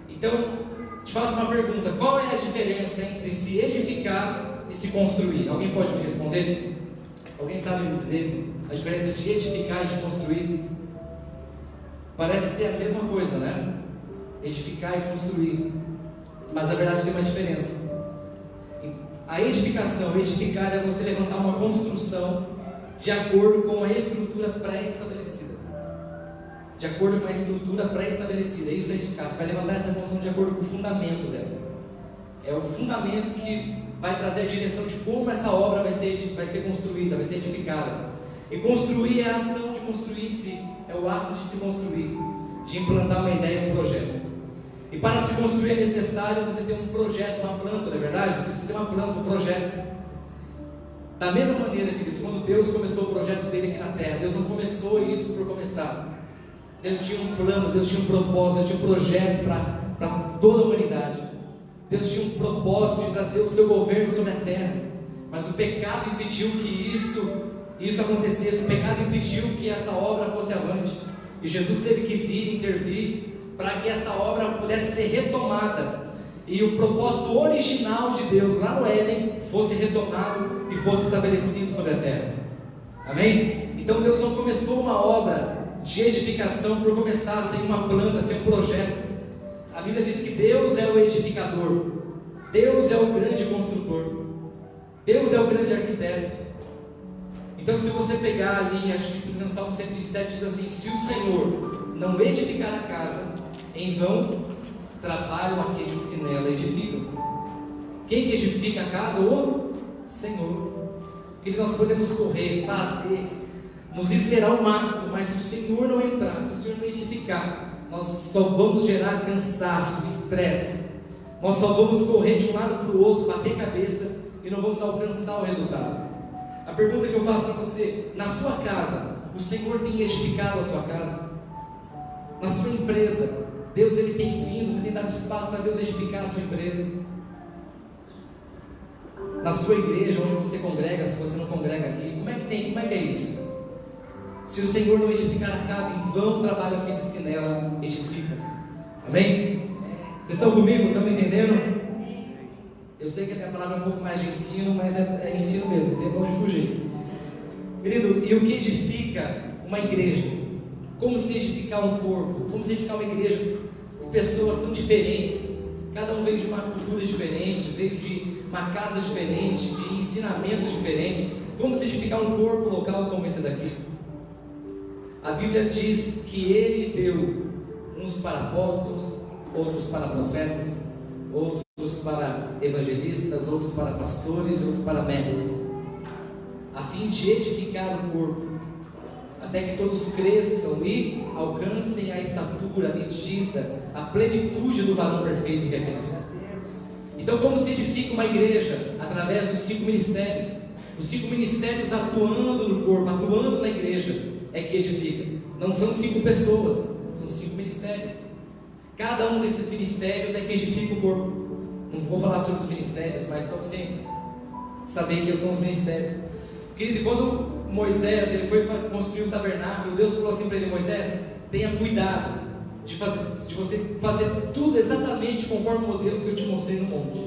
Então, te faço uma pergunta: qual é a diferença entre se edificar e se construir? Alguém pode me responder? Alguém sabe me dizer a diferença de edificar e de construir? Parece ser a mesma coisa, né? Edificar e construir, mas na verdade tem uma diferença. A edificação, edificar é você levantar uma construção de acordo com a estrutura pré-estabelecida. De acordo com a estrutura pré-estabelecida, isso é edificar. Você vai levantar essa construção de acordo com o fundamento dela. É o fundamento que vai trazer a direção de como essa obra vai ser construída, vai ser edificada. E construir é a ação de construir em si, é o ato de se construir, de implantar uma ideia, um projeto. E para se construir é necessário você ter um projeto, uma planta, não é verdade? Você precisa ter uma planta, um projeto. Da mesma maneira, queridos, quando Deus começou o projeto dele aqui na terra, Deus não começou isso por começar. Deus tinha um plano, Deus tinha um propósito, Deus tinha um projeto para toda a humanidade. Deus tinha um propósito de trazer o seu governo sobre a terra. Mas o pecado impediu que isso acontecesse. O pecado impediu que essa obra fosse avante. E Jesus teve que vir intervir para que essa obra pudesse ser retomada. E o propósito original de Deus lá no Éden fosse retomado e fosse estabelecido sobre a terra. Amém? Então Deus não começou uma obra de edificação por começar sem uma planta, sem um projeto. A Bíblia diz que Deus é o edificador, Deus é o grande construtor, Deus é o grande arquiteto. Então, se você pegar ali, acho que no Salmo 127 diz assim: se o Senhor não edificar a casa, em vão trabalham aqueles que nela edificam. Quem que edifica a casa? O Senhor. Porque nós podemos correr, fazer, nos esperar ao máximo, mas se o Senhor não entrar, se o Senhor não edificar, nós só vamos gerar cansaço, estresse. Nós só vamos correr de um lado para o outro, bater cabeça e não vamos alcançar o resultado. A pergunta que eu faço para você: na sua casa, o Senhor tem edificado a sua casa? Na sua empresa, Deus ele tem vindo, você tem dado espaço para Deus edificar a sua empresa? Na sua igreja, onde você congrega, se você não congrega aqui, como é que é isso? Se o Senhor não edificar a casa, em vão trabalham aqueles que nela edificam. Amém? Vocês estão comigo? Estão me entendendo? Eu sei que a minha palavra é um pouco mais de ensino, mas é ensino mesmo, não tem pra onde fugir. Querido, e o que edifica uma igreja? Como se edificar um corpo? Como se edificar uma igreja com pessoas tão diferentes? Cada um veio de uma cultura diferente, veio de uma casa diferente, de ensinamentos diferentes. Como se edificar um corpo local como esse daqui? A Bíblia diz que Ele deu uns para apóstolos, outros para profetas, outros para evangelistas, outros para pastores, outros para mestres, a fim de edificar o corpo, até que todos cresçam e alcancem a estatura, a medida, a plenitude do varão perfeito que é Cristo. Então, como se edifica uma igreja? Através dos 5 ministérios. Os 5 ministérios atuando no corpo, atuando na igreja, é que edifica. Não são 5 pessoas, são 5 ministérios. Cada um desses ministérios é que edifica o corpo. Não vou falar sobre os ministérios, mas para você saber que são os ministérios. Querido, quando Moisés ele foi construir o tabernáculo, Deus falou assim para ele: Moisés, tenha cuidado de você fazer tudo exatamente conforme o modelo que eu te mostrei no monte.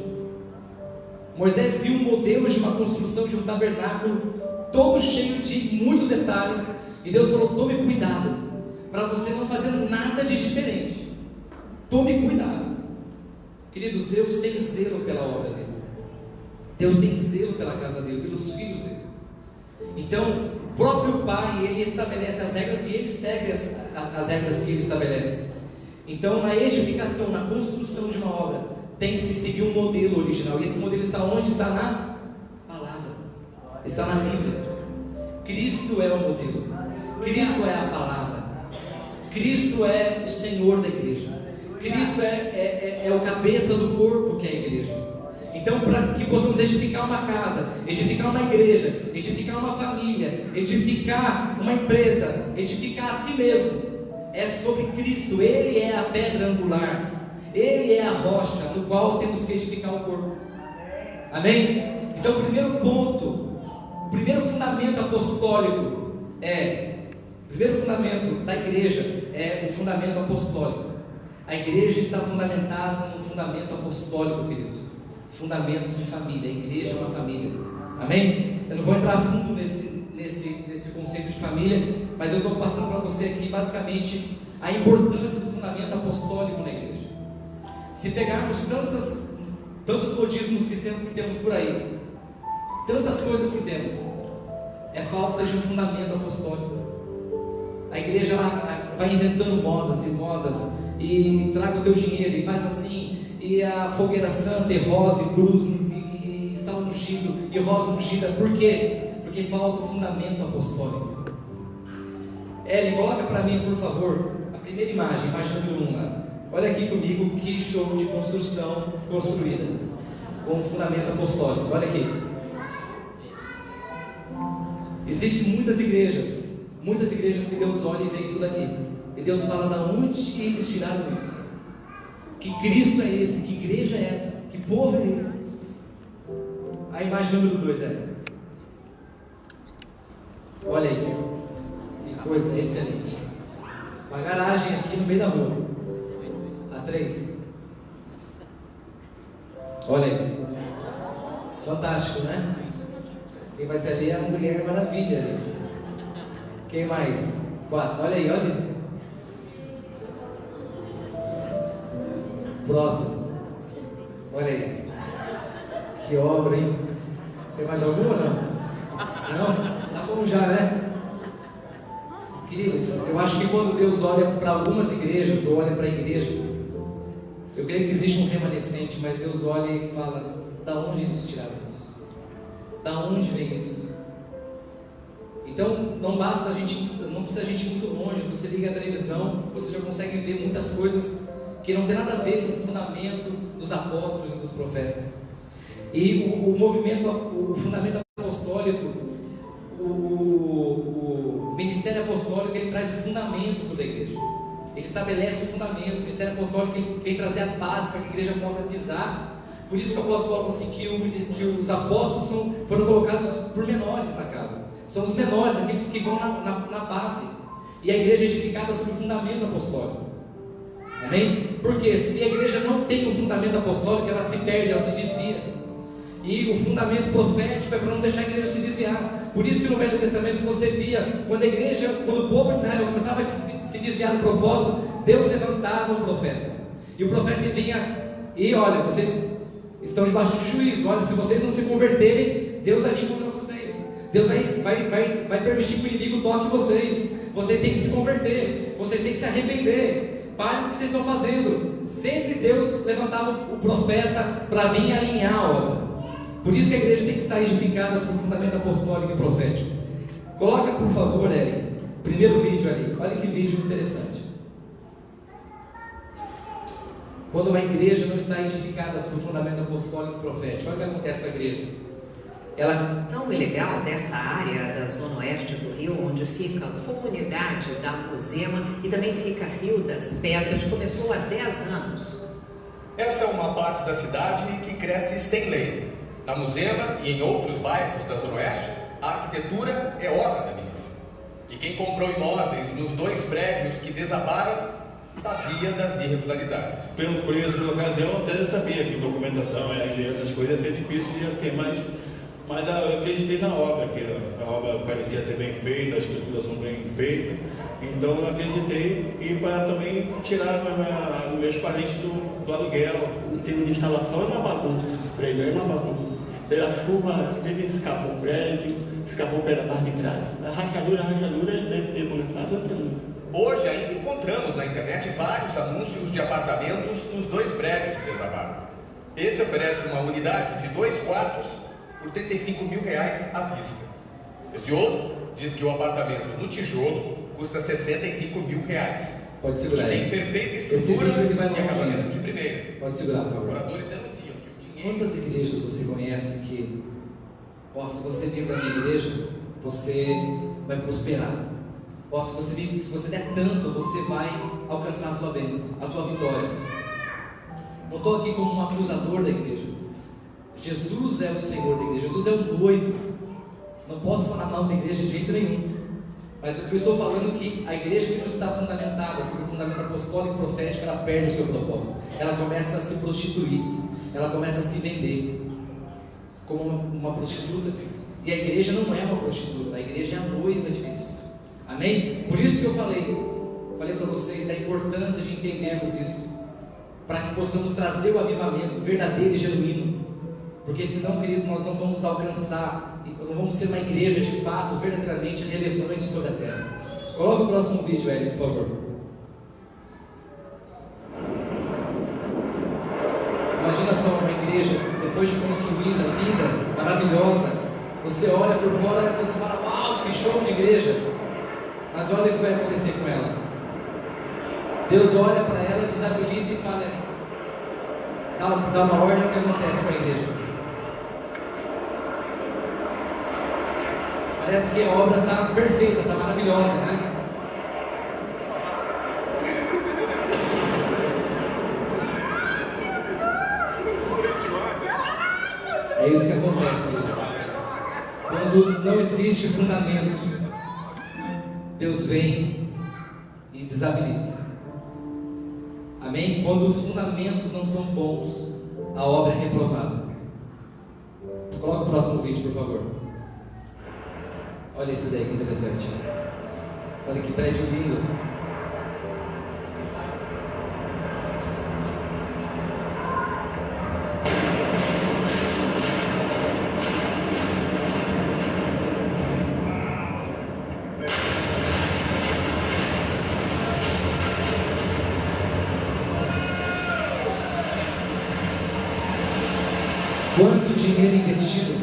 Moisés viu um modelo de uma construção de um tabernáculo todo cheio de muitos detalhes, e Deus falou: tome cuidado para você não fazer nada de diferente. Tome cuidado. Queridos, Deus tem zelo pela obra dele, Deus tem zelo pela casa dele, pelos filhos dele. Então, o próprio Pai, ele estabelece as regras e ele segue as regras que ele estabelece. Então, na edificação, na construção de uma obra, tem que se seguir um modelo original. E esse modelo está onde? Está na palavra, está na Bíblia. Cristo é o modelo, Cristo é a palavra, Cristo é o Senhor da igreja, Cristo é o cabeça do corpo que é a igreja. Então, para que possamos edificar uma casa, edificar uma igreja, edificar uma família, edificar uma empresa, edificar a si mesmo, é sobre Cristo. Ele é a pedra angular, Ele é a rocha no qual temos que edificar o corpo. Amém? Então, o primeiro ponto, o primeiro fundamento apostólico o primeiro fundamento da igreja é o fundamento apostólico. A igreja está fundamentada no fundamento apostólico, queridos. Fundamento de família. A igreja é uma família. Amém? Eu não vou entrar fundo nesse conceito de família, mas eu estou passando para você aqui basicamente a importância do fundamento apostólico na igreja. Se pegarmos tantos modismos que temos por aí, tantas coisas que temos, é falta de um fundamento apostólico. A igreja vai inventando modas e traga o teu dinheiro e faz assim, e a fogueira santa, e rosa, e cruz, e ungido e rosa ungida. Por quê? Porque falta o fundamento apostólico. Eli, coloca para mim, por favor, a primeira imagem número 1 lá. Olha aqui comigo que show de construção construída com o fundamento apostólico. Olha aqui. Existem muitas igrejas que Deus olha e vê isso daqui. E Deus fala da onde eles tiraram isso. Que Cristo é esse? Que igreja é essa? Que povo é esse? A imagem número 2 é. Olha aí. Que coisa excelente. Uma garagem aqui no meio da rua. A 3. Olha aí. Fantástico, né? Quem vai ser ali é a Mulher Maravilha. Ali. Quem mais? 4. Olha aí, olha aí. Próximo. Olha aí. Que obra, hein? Tem mais alguma, não? Não? Tá bom já, né? Queridos, eu acho que quando Deus olha para algumas igrejas, ou olha para a igreja, eu creio que existe um remanescente, mas Deus olha e fala, da onde eles tiraram isso? Da onde vem isso? Então, não basta a gente, não precisa a gente ir muito longe. Você liga a televisão, você já consegue ver muitas coisas que não tem nada a ver com o fundamento dos apóstolos e dos profetas. E o movimento, o fundamento apostólico, o ministério apostólico, ele traz o fundamento sobre a igreja. Ele estabelece o fundamento. O ministério apostólico ele vem trazer a base para que a igreja possa pisar. Por isso que o apóstolo fala assim, que os apóstolos foram colocados por menores na casa. São os menores, aqueles que vão na base. E a igreja é edificada sobre o fundamento apostólico. Amém? Porque se a igreja não tem o fundamento apostólico, ela se perde, ela se desvia. E o fundamento profético é para não deixar a igreja se desviar. Por isso que no Velho Testamento você via, quando o povo de Israel começava a se desviar do propósito, Deus levantava um profeta. E o profeta vinha e olha, vocês estão debaixo de juízo. Olha, se vocês não se converterem, Deus vai vir contra vocês. Deus vai permitir que o inimigo toque vocês. Vocês têm que se converter. Vocês têm que se arrepender. Parem do que vocês estão fazendo. Sempre Deus levantava o profeta para vir alinhar a obra. Por isso que a igreja tem que estar edificada sobre o fundamento apostólico e profético. Coloca, por favor, Eli, primeiro vídeo ali. Olha que vídeo interessante. Quando uma igreja não está edificada sobre o fundamento apostólico e profético, olha o que acontece com a igreja. Tão legal dessa área da zona oeste do Rio, onde fica a comunidade da Muzema e também fica Rio das Pedras, começou há 10 anos. Essa é uma parte da cidade que cresce sem lei. Na Muzema e em outros bairros da zona oeste, a arquitetura é obra da Minas. E quem comprou imóveis nos 2 prédios que desabaram sabia das irregularidades. Pelo preço da ocasião, até sabia que documentação, essas coisas iam ser difíceis, mas eu acreditei na obra, que a obra parecia ser bem feita, as estruturas são bem feitas, então eu acreditei, e para também tirar meus parentes do aluguel. O termo de instalação é uma bagunça, esses prédios, é uma bagunça. Pela chuva, teve escapou o prédio, escapou o pé da parte de trás. A rachadura deve ter começado ontem. Hoje ainda encontramos na internet vários anúncios de apartamentos nos 2 prédios que desabaram. Esse oferece uma unidade de 2 quartos por R$35 mil à vista. Esse outro diz que o apartamento no tijolo custa R$65 mil. Pode segurar. Que tem perfeita estrutura e acabamento de primeira. Pode segurar, por Os favor. moradores denunciam que o dinheiro... Quantas igrejas você conhece que, se você vir para a minha igreja, você vai prosperar? Se você der tanto, você vai alcançar a sua bênção, a sua vitória. Não estou aqui como um acusador da igreja. Jesus é o Senhor da igreja, Jesus é o noivo. Não posso falar mal da igreja de jeito nenhum. Mas o que eu estou falando é que a igreja que não está fundamentada sobre o fundamento apostólico e profético, ela perde o seu propósito. Ela começa a se prostituir, ela começa a se vender como uma prostituta. E a igreja não é uma prostituta, a igreja é a noiva de Cristo. Amém? Por isso que eu falei para vocês a importância de entendermos isso, para que possamos trazer o avivamento verdadeiro e genuíno. Porque senão, querido, nós não vamos alcançar, não vamos ser uma igreja de fato, verdadeiramente relevante sobre a terra. Coloca o próximo vídeo, Eli, por favor. Imagina só uma igreja depois de construída, linda, maravilhosa, você olha por fora e você fala, uau, que show de igreja. Mas olha o que vai acontecer com ela. Deus olha para ela, desabilita e fala, dá uma ordem, o que acontece com a igreja. Parece que a obra está perfeita, está maravilhosa, né? É isso que acontece. Quando não existe fundamento, Deus vem e desabilita. Amém? Quando os fundamentos não são bons, a obra é reprovada. Coloca o próximo vídeo, por favor. Olha esse daí que interessante. Olha que prédio lindo. Quanto dinheiro investido,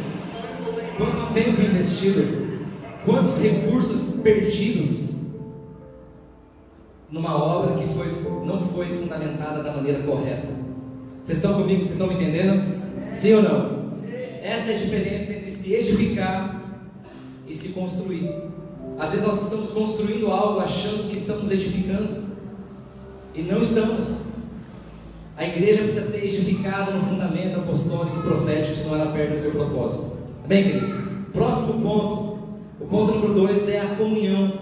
quanto tempo investido, quantos recursos perdidos numa obra que não foi fundamentada da maneira correta. Vocês estão comigo? Vocês estão me entendendo? Sim ou não? Essa é a diferença entre se edificar e se construir. Às vezes nós estamos construindo algo achando que estamos edificando e não estamos. A igreja precisa ser edificada no fundamento apostólico, profético, senão ela perde o seu propósito. Amém, queridos? Próximo ponto, o ponto número 2 é a comunhão.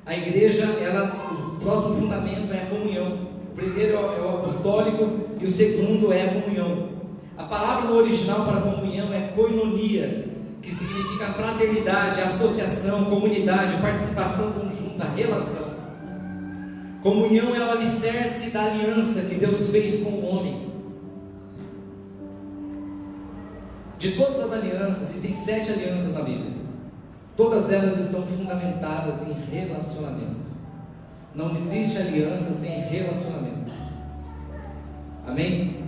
A igreja, o próximo fundamento é a comunhão. O primeiro é o apostólico e o segundo é a comunhão. A palavra no original para comunhão é koinonia, que significa fraternidade, associação, comunidade, participação conjunta, relação. Comunhão é o alicerce da aliança que Deus fez com o homem. De todas as alianças, existem 7 alianças na Bíblia. Todas elas estão fundamentadas em relacionamento. Não existe aliança sem relacionamento. Amém?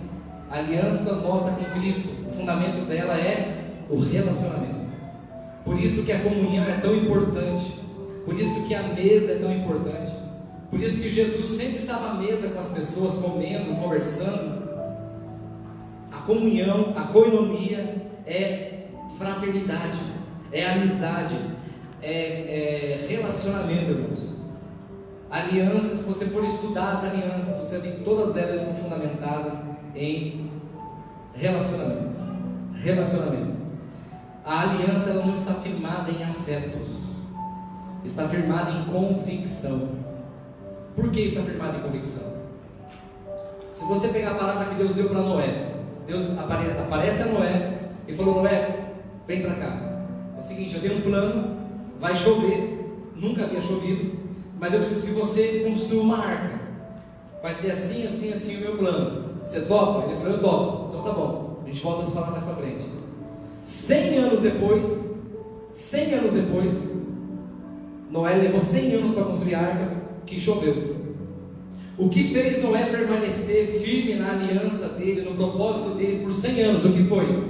A aliança nossa com Cristo, o fundamento dela é o relacionamento. Por isso que a comunhão é tão importante. Por isso que a mesa é tão importante. Por isso que Jesus sempre estava à mesa com as pessoas, comendo, conversando. A comunhão, a koinonia é fraternidade, é amizade, é relacionamento, irmãos. Alianças, se você for estudar as alianças, você vê que todas elas são fundamentadas em relacionamento. Relacionamento. A aliança ela não está firmada em afetos, está firmada em convicção. Por que está firmado em convicção? Se você pegar a palavra que Deus deu para Noé, Deus aparece a Noé e falou: Noé, vem para cá. É o seguinte, eu tenho um plano, vai chover, nunca havia chovido, mas eu preciso que você construa uma arca. Vai ser assim, assim, assim o meu plano. Você topa? Ele falou: eu topo. Então tá bom, a gente volta a se falar mais para frente. 100 anos depois, Noé levou 100 anos para construir a arca, que choveu. O que fez Noé permanecer firme na aliança dele, no propósito dele por 100 anos, o que foi?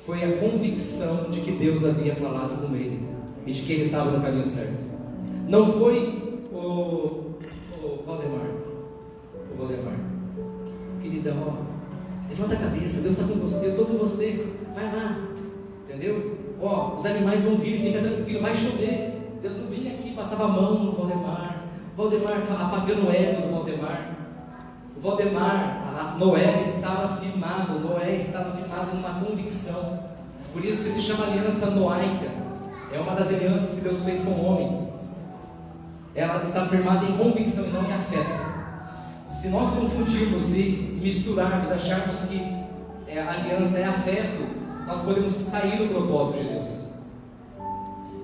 Foi a convicção de que Deus havia falado com ele e de que ele estava no caminho certo. Não foi o Valdemar, queridão, ó, levanta a cabeça, Deus está com você, eu estou com você, vai lá, entendeu? Ó, os animais vão vir, fica tranquilo, vai chover. Deus não vinha aqui, passava a mão no Valdemar, afagando o ego do Valdemar. O Valdemar, Noé estava firmado numa convicção. Por isso que se chama aliança noaica. É uma das alianças que Deus fez com o homem. Ela está firmada em convicção e não em afeto. Se nós confundirmos e misturarmos, acharmos que a aliança é afeto, nós podemos sair do propósito de Deus.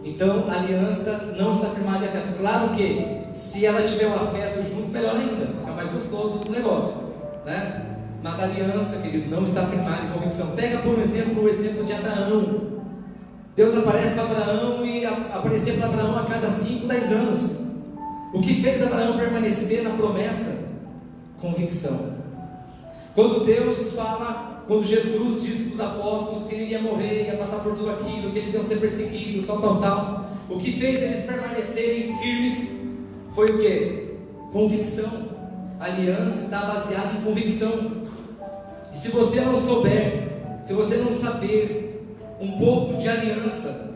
Então, a aliança não está firmada em afeto. Claro que, se ela tiver o afeto junto, melhor ainda, fica mais gostoso o negócio, né? Mas a aliança, querido, não está firmada em convicção. Pega, por exemplo, o exemplo de Abraão. Deus aparece para Abraão e aparecia para Abraão a cada 5, 10 anos. O que fez Abraão permanecer na promessa? Convicção. Quando Deus fala quando Jesus disse para os apóstolos que ele ia morrer, ia passar por tudo aquilo, que eles iam ser perseguidos, tal. O que fez eles permanecerem firmes foi o quê? Convicção. A aliança está baseada em convicção. E se você não souber, se você não saber um pouco de aliança,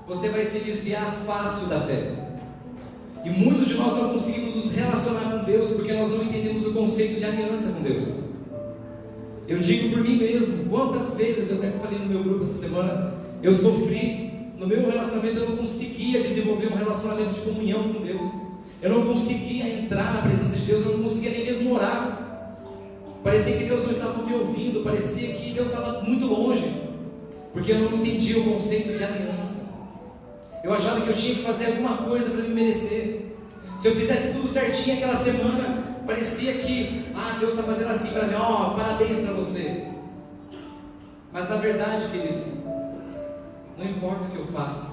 você vai se desviar fácil da fé. E muitos de nós não conseguimos nos relacionar com Deus porque nós não entendemos o conceito de aliança com Deus. Eu digo por mim mesmo, quantas vezes, eu até falei no meu grupo essa semana, eu sofri, no meu relacionamento eu não conseguia desenvolver um relacionamento de comunhão com Deus. Eu não conseguia entrar na presença de Deus, eu não conseguia nem mesmo orar. Parecia que Deus não estava me ouvindo, parecia que Deus estava muito longe, porque eu não entendia o conceito de aliança. Eu achava que eu tinha que fazer alguma coisa para me merecer. Se eu fizesse tudo certinho aquela semana, parecia que, Deus está fazendo assim para mim, parabéns para você. Mas na verdade, queridos, não importa o que eu faça,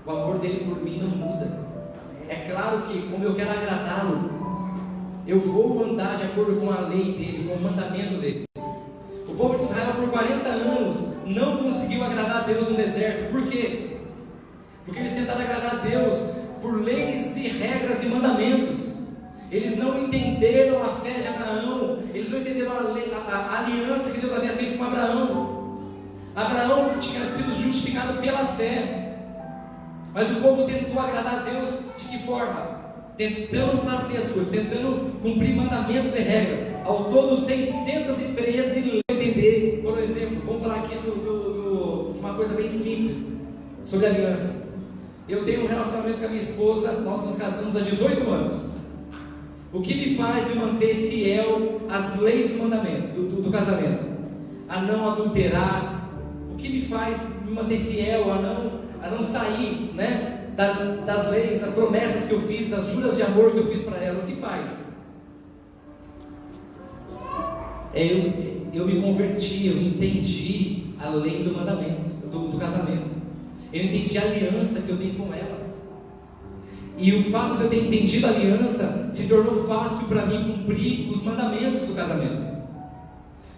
o amor dele por mim não muda. É claro que, como eu quero agradá-lo, eu vou andar de acordo com a lei dele, com o mandamento dele. O povo de Israel por 40 anos não conseguiu agradar a Deus no deserto. Por quê? Porque eles tentaram agradar a Deus por leis e regras e mandamentos. Eles não entenderam a fé de Abraão. Eles não entenderam a aliança que Deus havia feito com Abraão. Abraão tinha sido justificado pela fé. Mas o povo tentou agradar a Deus de que forma? Tentando fazer as coisas, tentando cumprir mandamentos e regras. Ao todo 613 leis. Entender, por exemplo, vamos falar aqui de uma coisa bem simples sobre aliança. Eu tenho um relacionamento com a minha esposa, nós nos casamos há 18 anos. O que me faz me manter fiel às leis do mandamento, do casamento? A não adulterar. O que me faz me manter fiel a não sair, das leis, das promessas que eu fiz, das juras de amor que eu fiz para ela? O que faz? Eu me converti, eu entendi a lei do mandamento, do casamento. Eu entendi a aliança que eu tenho com ela. E o fato de eu ter entendido a aliança se tornou fácil para mim cumprir os mandamentos do casamento.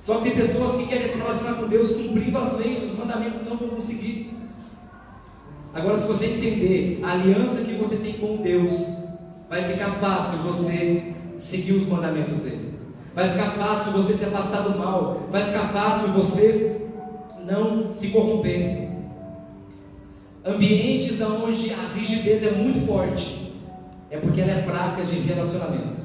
Só que tem pessoas que querem se relacionar com Deus cumprindo as leis, os mandamentos não vão conseguir. Agora, se você entender a aliança que você tem com Deus, vai ficar fácil você seguir os mandamentos dele. Vai ficar fácil você se afastar do mal. Vai ficar fácil você não se corromper. Ambientes onde a rigidez é muito forte, é porque ela é fraca de relacionamento.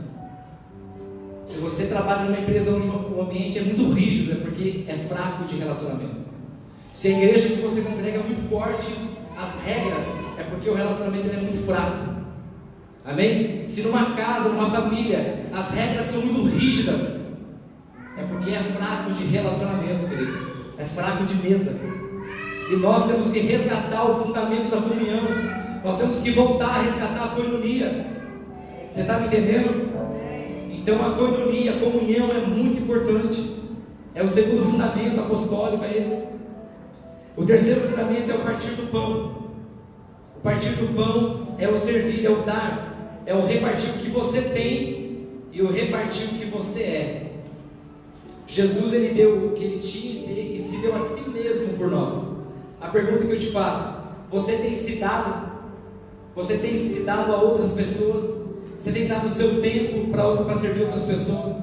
Se você trabalha numa empresa onde o ambiente é muito rígido, é porque é fraco de relacionamento. Se a igreja que você congrega é muito forte, as regras, é porque o relacionamento é muito fraco. Amém? Se numa casa, numa família, as regras são muito rígidas, é porque é fraco de relacionamento, querido. É fraco de mesa. E nós temos que resgatar o fundamento da comunhão. Nós temos que voltar a resgatar a koinonia. Você está me entendendo? Então a koinonia, a comunhão é muito importante. É o segundo fundamento apostólico, é esse. O terceiro fundamento é o partir do pão. O partir do pão é o servir, é o dar, é o repartir o que você tem e o repartir o que você é. Jesus, ele deu o que ele tinha e se deu a si mesmo por nós. A pergunta que eu te faço: você tem se dado? Você tem se dado a outras pessoas? Você tem dado o seu tempo para servir outras pessoas?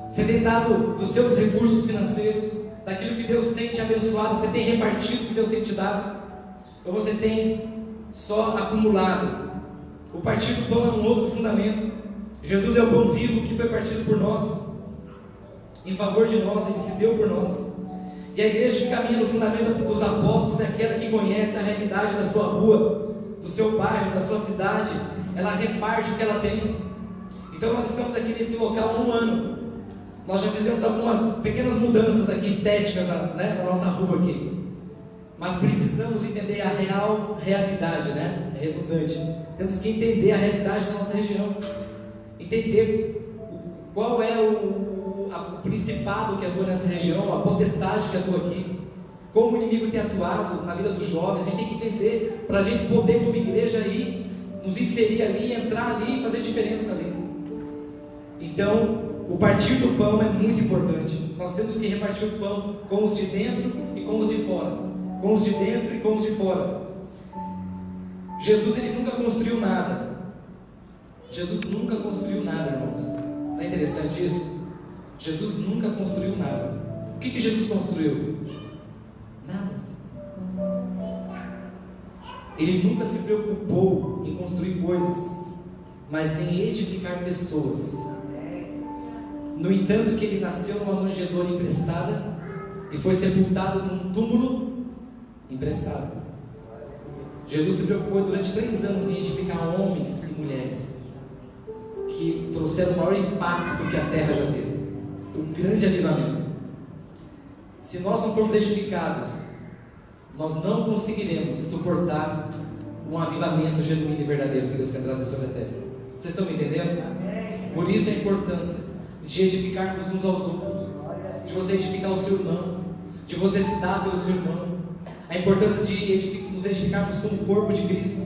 Você tem dado dos seus recursos financeiros, daquilo que Deus tem te abençoado? Você tem repartido o que Deus tem te dado? Ou você tem só acumulado? O partir do pão é um outro fundamento. Jesus é o pão vivo que foi partido por nós, em favor de nós, ele se deu por nós. E a igreja que caminha no fundamento dos apóstolos é aquela que conhece a realidade da sua rua, do seu bairro, da sua cidade. Ela reparte o que ela tem. Então nós estamos aqui nesse local há um ano. Nós já fizemos algumas pequenas mudanças aqui, estéticas, na nossa rua aqui. Mas precisamos entender a realidade, É redundante. Temos que entender a realidade da nossa região. Entender qual é o principado que atua nessa região, a potestade que atua aqui, como o inimigo tem atuado na vida dos jovens. A gente tem que entender para a gente poder, como igreja, ir nos inserir ali, entrar ali e fazer diferença ali. Então, o partir do pão é muito importante. Nós temos que repartir o pão com os de dentro e com os de fora. Com os de dentro e com os de fora. Jesus, ele nunca construiu nada. Jesus nunca construiu nada, irmãos. Não é interessante isso? Jesus nunca construiu nada. O que Jesus construiu? Nada. Ele nunca se preocupou em construir coisas, mas em edificar pessoas. No entanto, que ele nasceu numa manjedoura emprestada e foi sepultado num túmulo emprestado. Jesus se preocupou durante 3 anos em edificar homens e mulheres que trouxeram o maior impacto que a terra já teve, um grande avivamento. Se nós não formos edificados, nós não conseguiremos suportar um avivamento genuíno e verdadeiro que Deus quer trazer sobre a terra. Vocês estão me entendendo? Por isso a importância de edificarmos uns aos outros, de você edificar o seu irmão, de você se dar pelo seu irmão, a importância de nos edificarmos como o corpo de Cristo,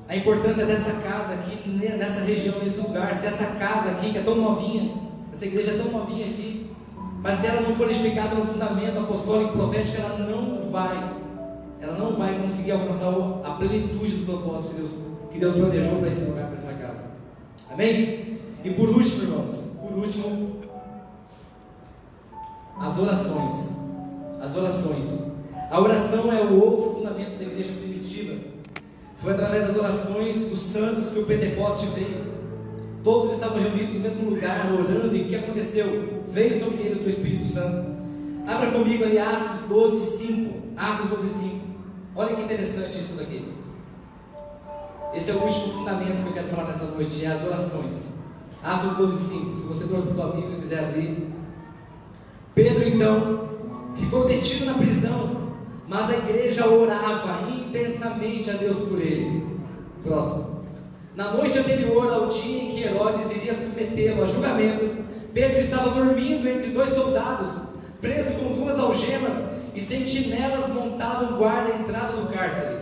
a importância dessa casa aqui, nessa região, nesse lugar. Se essa casa aqui, que é tão novinha, essa igreja é tão novinha aqui, mas se ela não for edificada no fundamento apostólico e profético, ela não vai conseguir alcançar a plenitude do propósito que Deus planejou para esse lugar, para essa casa. Amém? E por último, irmãos, as orações. A oração é o outro fundamento da igreja primitiva. Foi através das orações dos santos que o Pentecoste veio. Todos estavam reunidos no mesmo lugar, orando, e o que aconteceu? Veio sobre eles o Espírito Santo. Abra comigo ali Atos 12:5. Atos 12:5. Olha que interessante isso daqui. Esse é o último fundamento que eu quero falar nessa noite, é as orações. Atos 12:5. Se você trouxe a sua Bíblia e quiser abrir. Pedro então ficou detido na prisão, mas a igreja orava intensamente a Deus por ele. Próximo. Na noite anterior ao dia em que Herodes iria submetê-lo a julgamento, Pedro estava dormindo entre 2 soldados, preso com 2 algemas, e sentinelas montavam guarda à entrada do cárcere.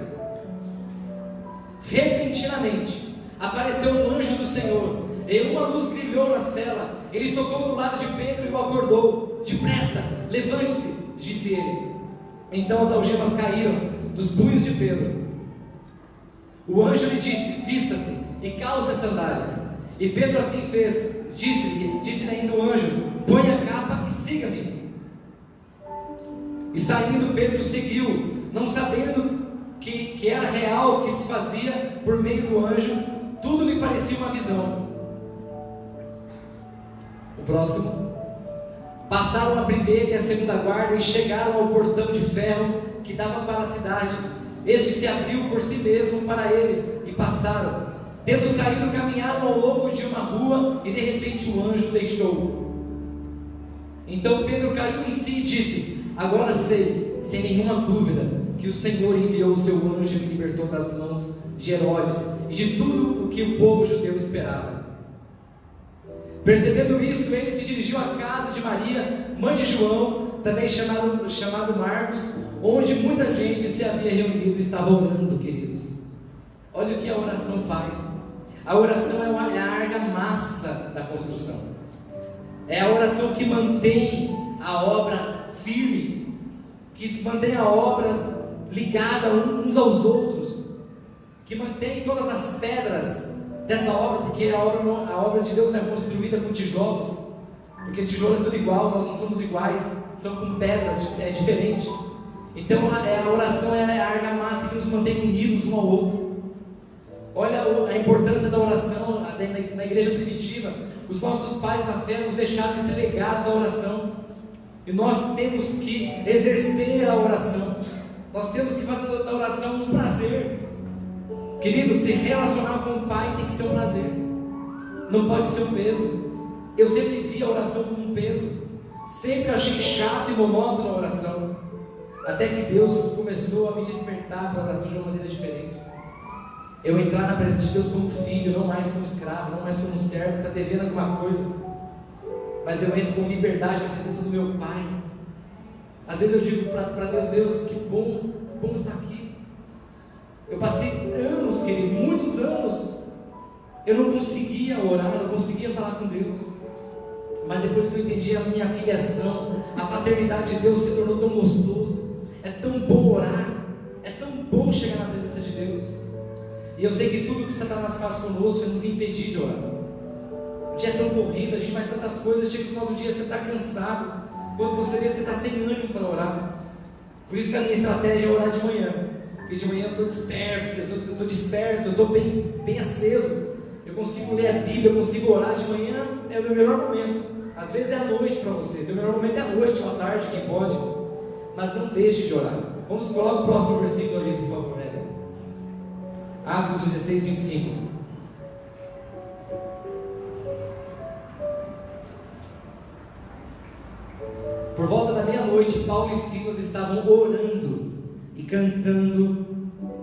Repentinamente apareceu um anjo do Senhor, e uma luz brilhou na cela. Ele tocou do lado de Pedro e o acordou. Depressa, levante-se, disse ele. Então as algemas caíram dos punhos de Pedro. O anjo lhe disse: vista-se e calce as sandálias. E Pedro assim fez. Disse-lhe ainda o anjo: põe a capa e siga-me. E saindo Pedro seguiu, não sabendo que era real o que se fazia por meio do anjo. Tudo lhe parecia uma visão. O próximo. Passaram a primeira e a segunda guarda e chegaram ao portão de ferro que dava para a cidade. Este se abriu por si mesmo para eles e passaram. Tendo saído, caminharam ao longo de uma rua e de repente o anjo deixou. Então Pedro caiu em si e disse: agora sei, sem nenhuma dúvida, que o Senhor enviou o seu anjo e me libertou das mãos de Herodes e de tudo o que o povo judeu esperava. Percebendo isso, ele se dirigiu à casa de Maria, mãe de João, também chamado Marcos, onde muita gente se havia reunido e estava orando, queridos. Olha o que a oração faz. A oração é a argamassa da construção. É a oração que mantém a obra firme, que mantém a obra ligada uns aos outros, que mantém todas as pedras dessa obra, porque a obra de Deus não é construída com tijolos, porque tijolo é tudo igual, nós não somos iguais, são com pedras, é diferente. Então a oração é a argamassa que nos mantém unidos um ao outro. Olha a importância da oração na igreja primitiva. Os nossos pais na fé nos deixaram esse legado da oração, e nós temos que exercer a oração. Nós temos que fazer da oração um prazer. Querido, se relacionar com o Pai tem que ser um prazer, não pode ser um peso. Eu sempre vi a oração como um peso, sempre achei chato e monótono a oração, até que Deus começou a me despertar para a oração de uma maneira diferente. Eu entrar na presença de Deus como filho, não mais como escravo, não mais como servo que está devendo alguma coisa, mas eu entro com liberdade na presença do meu Pai. Às vezes eu digo para Deus: Deus, que bom estar aqui. Eu passei anos, querido, muitos anos, eu não conseguia orar, não conseguia falar com Deus. Mas depois que eu entendi a minha filiação, a paternidade de Deus se tornou tão gostoso. É tão bom orar, é tão bom chegar na presença de Deus. E eu sei que tudo que Satanás faz conosco é nos impedir de orar. O dia é tão corrido, a gente faz tantas coisas, chega no final do dia você está cansado. Quando você vê, você está sem ânimo para orar. Por isso que a minha estratégia é orar de manhã. Porque de manhã eu estou disperso, eu estou desperto, eu estou bem aceso. Eu consigo ler a Bíblia, eu consigo orar de manhã, é o meu melhor momento. Às vezes é à noite para você, o meu melhor momento é à noite ou à tarde, quem pode. Mas não deixe de orar. Vamos colocar o próximo versículo ali, por favor, né? Atos 16, 25. Por volta da meia-noite, Paulo e Silas estavam orando e cantando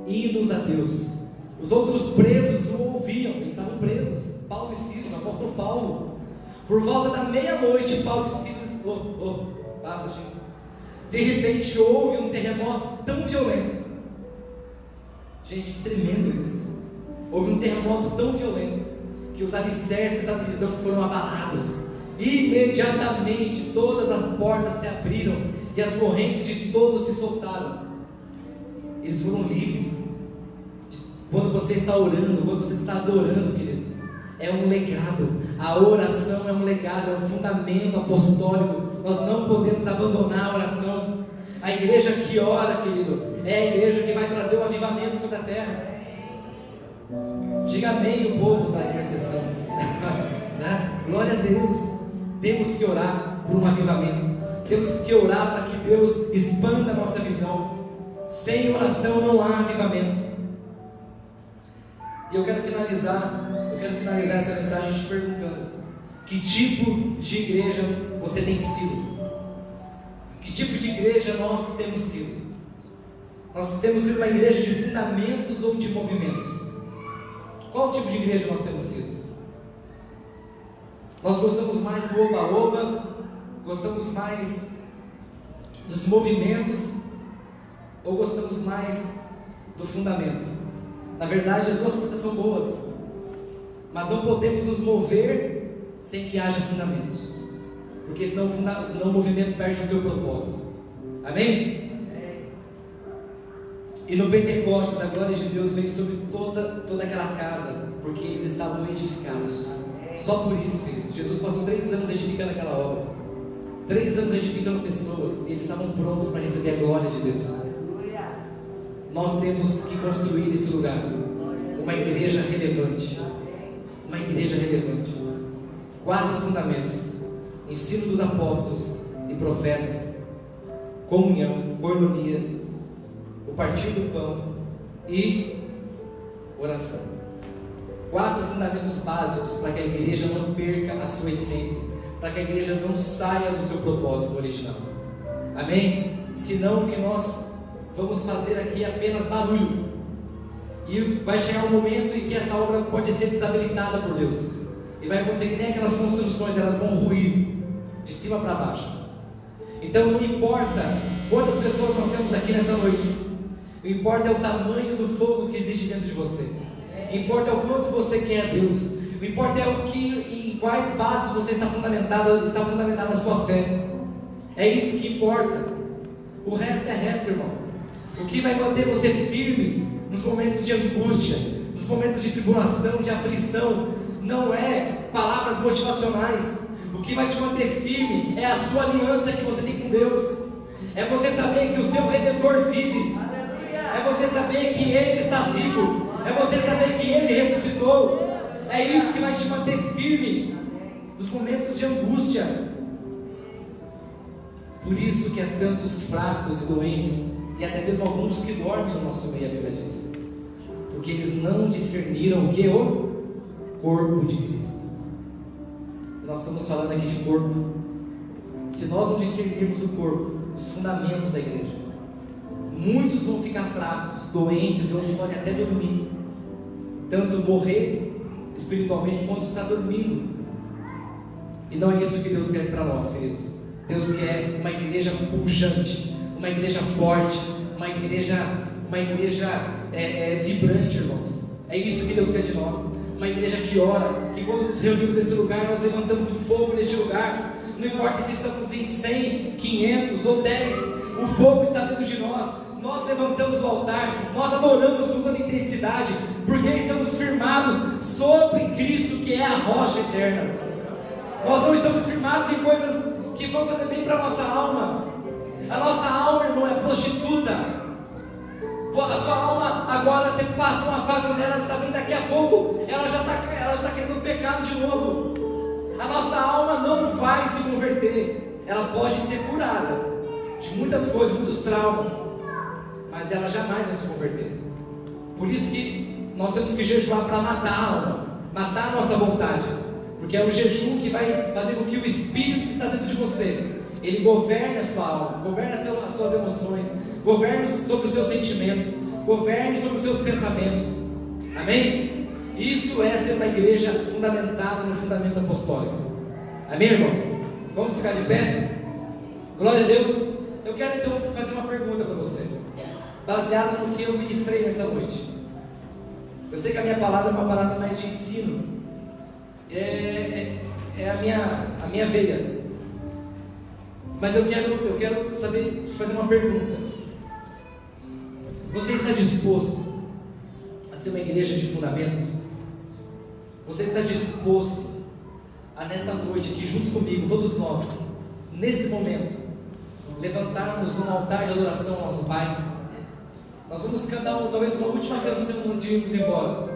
hinos a Deus. Os outros presos o ouviam, eles estavam presos. Paulo e Silas, o apóstolo Paulo. Por volta da meia-noite, Paulo e Silas... passa, gente. De repente houve um terremoto tão violento. Gente, que tremendo isso. Houve um terremoto tão violento que os alicerces da prisão foram abalados. Imediatamente todas as portas se abriram e as correntes de todos se soltaram. Eles foram livres. Quando você está orando, quando você está adorando, querido, é um legado. A oração é um legado, é um fundamento apostólico. Nós não podemos abandonar a oração. A igreja que ora, querido, é a igreja que vai trazer o avivamento sobre a terra. Diga amém, o povo da intercessão. Né? Glória a Deus. Temos que orar por um avivamento. Temos que orar para que Deus expanda a nossa visão. Sem oração não há avivamento. E eu quero finalizar essa mensagem te perguntando: que tipo de igreja você tem sido? Que tipo de igreja nós temos sido? Nós temos sido uma igreja de fundamentos ou de movimentos? Qual tipo de igreja nós temos sido? Nós gostamos mais do oba-oba? Gostamos mais dos movimentos? Ou gostamos mais do fundamento? Na verdade, as duas coisas são boas, mas não podemos nos mover sem que haja fundamentos, porque senão o movimento perde o seu propósito. Amém? E no Pentecostes a glória de Deus veio sobre toda aquela casa, porque eles estavam edificados. Só por isso, queridos, Jesus passou 3 anos edificando aquela obra, 3 anos edificando pessoas, e eles estavam prontos para receber a glória de Deus. Nós temos que construir esse lugar, uma igreja relevante. Uma igreja relevante. 4 fundamentos: ensino dos apóstolos e profetas, comunhão, coinonia, o partir do pão e oração. 4 fundamentos básicos para que a igreja não perca a sua essência, para que a igreja não saia do seu propósito original. Amém? Senão o que nós vamos fazer aqui é apenas barulho. E vai chegar um momento em que essa obra pode ser desabilitada por Deus. E vai acontecer que nem aquelas construções, elas vão ruir de cima para baixo. Então não importa quantas pessoas nós temos aqui nessa noite, o importa é o tamanho do fogo que existe dentro de você. O importa é o quanto você quer Deus. O importa é em quais bases você está fundamentada a sua fé. É isso que importa. O resto é resto, irmão. O que vai manter você firme nos momentos de angústia, nos momentos de tribulação, de aflição, não é palavras motivacionais. O que vai te manter firme é a sua aliança que você tem com Deus. É você saber que o seu Redentor vive. É você saber que Ele está vivo. É você saber que Ele ressuscitou. É isso que vai te manter firme nos momentos de angústia. Por isso que há tantos fracos e doentes, e até mesmo alguns que dormem no nosso meio, a Bíblia diz, porque eles não discerniram o que? O corpo de Cristo. Nós estamos falando aqui de corpo. Se nós não discernirmos o corpo, os fundamentos da igreja, muitos vão ficar fracos, doentes, outros podem até dormir, tanto morrer espiritualmente quanto estar dormindo. E não é isso que Deus quer para nós, queridos. Deus quer uma igreja pujante, uma igreja forte, uma igreja vibrante, irmãos. É isso que Deus quer de nós. uma igreja que ora, que quando nos reunimos nesse lugar, nós levantamos o fogo neste lugar. Não importa se estamos em 100, 500 ou 10, o fogo está dentro de nós. Nós levantamos o altar, nós adoramos com toda intensidade, porque estamos firmados sobre Cristo, que é a rocha eterna. Nós não estamos firmados em coisas que vão fazer bem para a nossa alma. A nossa alma, irmão, é prostituta. A sua alma, agora você passa uma faca nela, também daqui a pouco ela já está querendo pecado de novo. A nossa alma não vai se converter. Ela pode ser curada de muitas coisas, muitos traumas, mas ela jamais vai se converter. Por isso que nós temos que jejuar para matar a alma, matar a nossa vontade, porque é o jejum que vai fazer com que o Espírito que está dentro de você, ele governe a sua alma, governe as suas emoções, governe sobre os seus sentimentos, governe sobre os seus pensamentos. Amém? Isso é ser uma igreja fundamentada no fundamento apostólico. Amém, irmãos? Vamos ficar de pé? Glória a Deus. Eu quero então fazer uma pergunta para você, baseado no que eu ministrei nessa noite. Eu sei que a minha palavra é uma palavra mais de ensino, é a minha veia, mas eu quero saber, fazer uma pergunta. Você está disposto a ser uma igreja de fundamentos? Você está disposto a, nesta noite aqui junto comigo, todos nós, nesse momento, levantarmos um altar de adoração ao nosso Pai? Nós vamos cantar talvez uma última canção antes de irmos embora,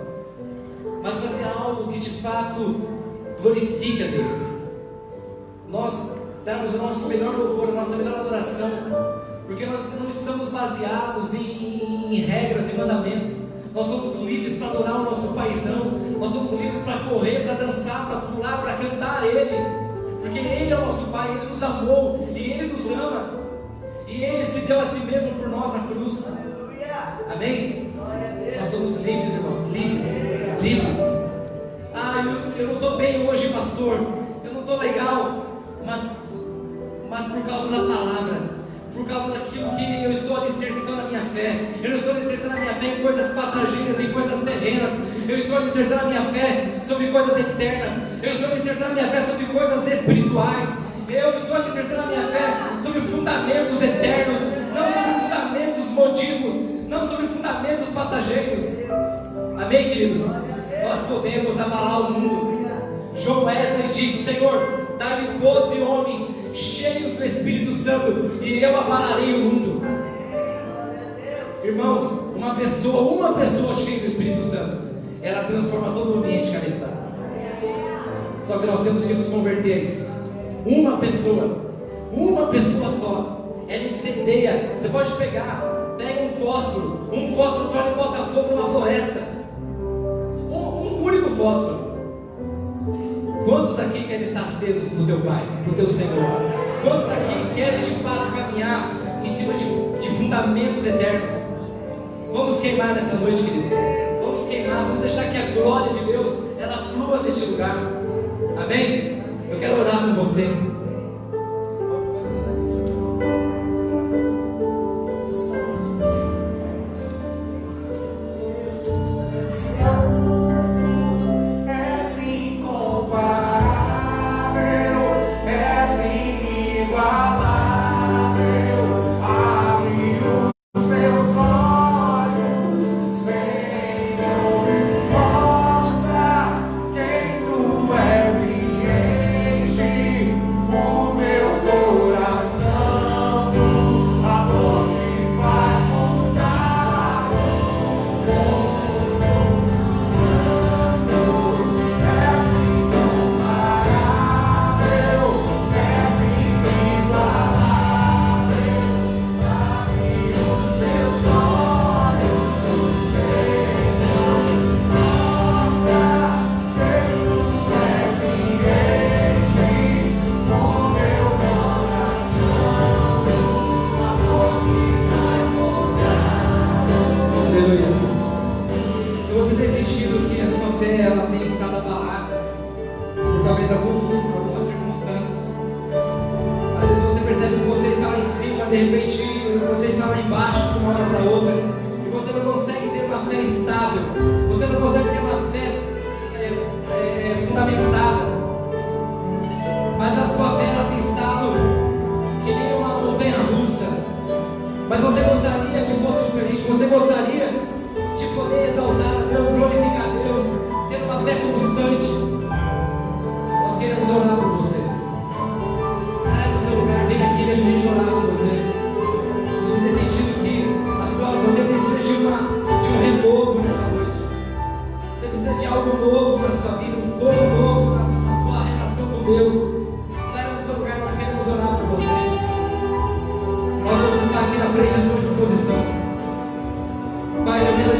mas fazer algo que de fato glorifique a Deus. Nós darmos o nosso melhor louvor, a nossa melhor adoração, porque nós não estamos baseados em regras e mandamentos. Nós somos livres para adorar o nosso paizão, nós somos livres para correr, para dançar, para pular, para cantar a Ele, porque Ele é o nosso Pai, Ele nos amou e Ele nos ama, e Ele se deu a si mesmo por nós na cruz. Amém? Nós somos livres, irmãos, livres. Eu não estou bem hoje, pastor, eu não estou legal, mas por causa da palavra, por causa daquilo que eu estou alicerçando a minha fé. Eu não estou alicerçando a minha fé em coisas passageiras, em coisas terrenas. Eu estou alicerçando a minha fé sobre coisas eternas. Eu estou alicerçando a minha fé sobre coisas espirituais. Eu estou alicerçando a minha fé sobre fundamentos eternos, não sobre fundamentos modismos, não sobre fundamentos passageiros. Amém, queridos? Nós podemos abalar o mundo. João Wesley disse: Senhor, dá-me 12 homens cheios do Espírito Santo e eu abalarei o mundo. Irmãos, uma pessoa cheia do Espírito Santo, ela transforma todo o ambiente que ela está. Só que nós temos que nos converter a isso. Uma pessoa só, ela incendeia. Você pode pega um fósforo só e bota fogo numa floresta. Um único fósforo. Quantos aqui querem estar acesos no teu Pai, no teu Senhor? Quantos aqui querem de fato caminhar em cima de fundamentos eternos? Vamos queimar nessa noite, queridos. Vamos queimar, vamos deixar que a glória de Deus, ela flua neste lugar. Amém? Eu quero orar com você.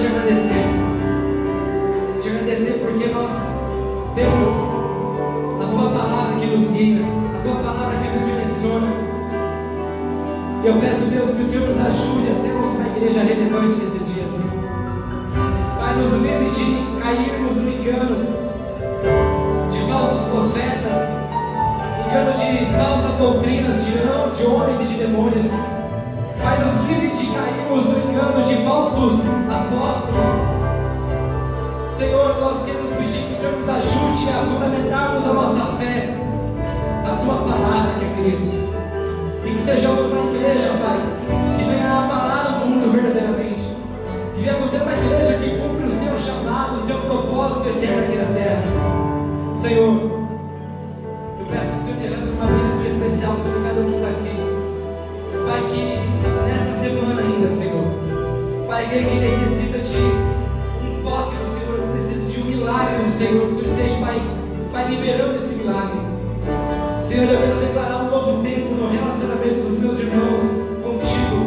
te agradecer. Te agradecer porque nós temos a Tua palavra que nos guia, a Tua palavra que nos direciona. E eu peço, Deus, que o Senhor nos ajude a sermos uma igreja relevante nesses dias. Pai, nos livre de cairmos no engano de falsos profetas, engano de falsas doutrinas, de homens e de demônios. Pai, nos livre de cairmos no engano de falsos apóstolos. Senhor, nós queremos pedir que o Senhor nos ajude a fundamentarmos a nossa fé, a Tua palavra, que é Cristo. E que sejamos uma igreja, Pai, que venha abalar o mundo verdadeiramente. Que venhamos ser uma igreja que cumpre o Seu chamado, o Seu propósito eterno aqui na terra. Senhor, eu peço que o Senhor derrame uma bênção especial sobre cada um que está aqui. Pai, que nesta semana ainda, Senhor, Pai, aquele que necessita de um toque do Senhor, necessita de um milagre do Senhor, que o Senhor esteja, Pai, liberando esse milagre. Senhor, eu quero declarar um novo tempo no relacionamento dos meus irmãos contigo,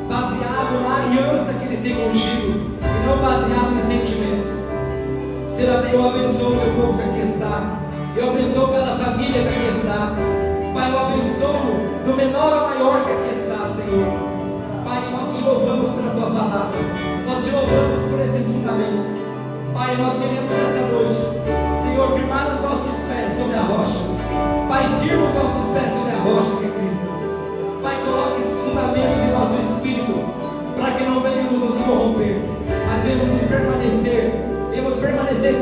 baseado na aliança que eles têm contigo, e não baseado em sentimentos. Senhor, eu abençoo o teu povo que aqui está, eu abençoo cada família que aqui está. Pai, eu abençoo do menor ao maior que aqui está, Senhor. Pai, nós te louvamos pela tua palavra, nós te louvamos por esses fundamentos. Pai, nós queremos essa noite, Senhor, firmar os nossos pés sobre a rocha. Pai, firma os nossos pés sobre a rocha que é Cristo. Pai, coloque esses fundamentos em nosso espírito, para que não venhamos nos corromper, mas venhamos permanecer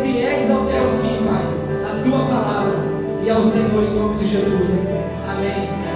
fiéis até o fim, Pai, à Tua palavra e ao Senhor, em nome de Jesus. Amém.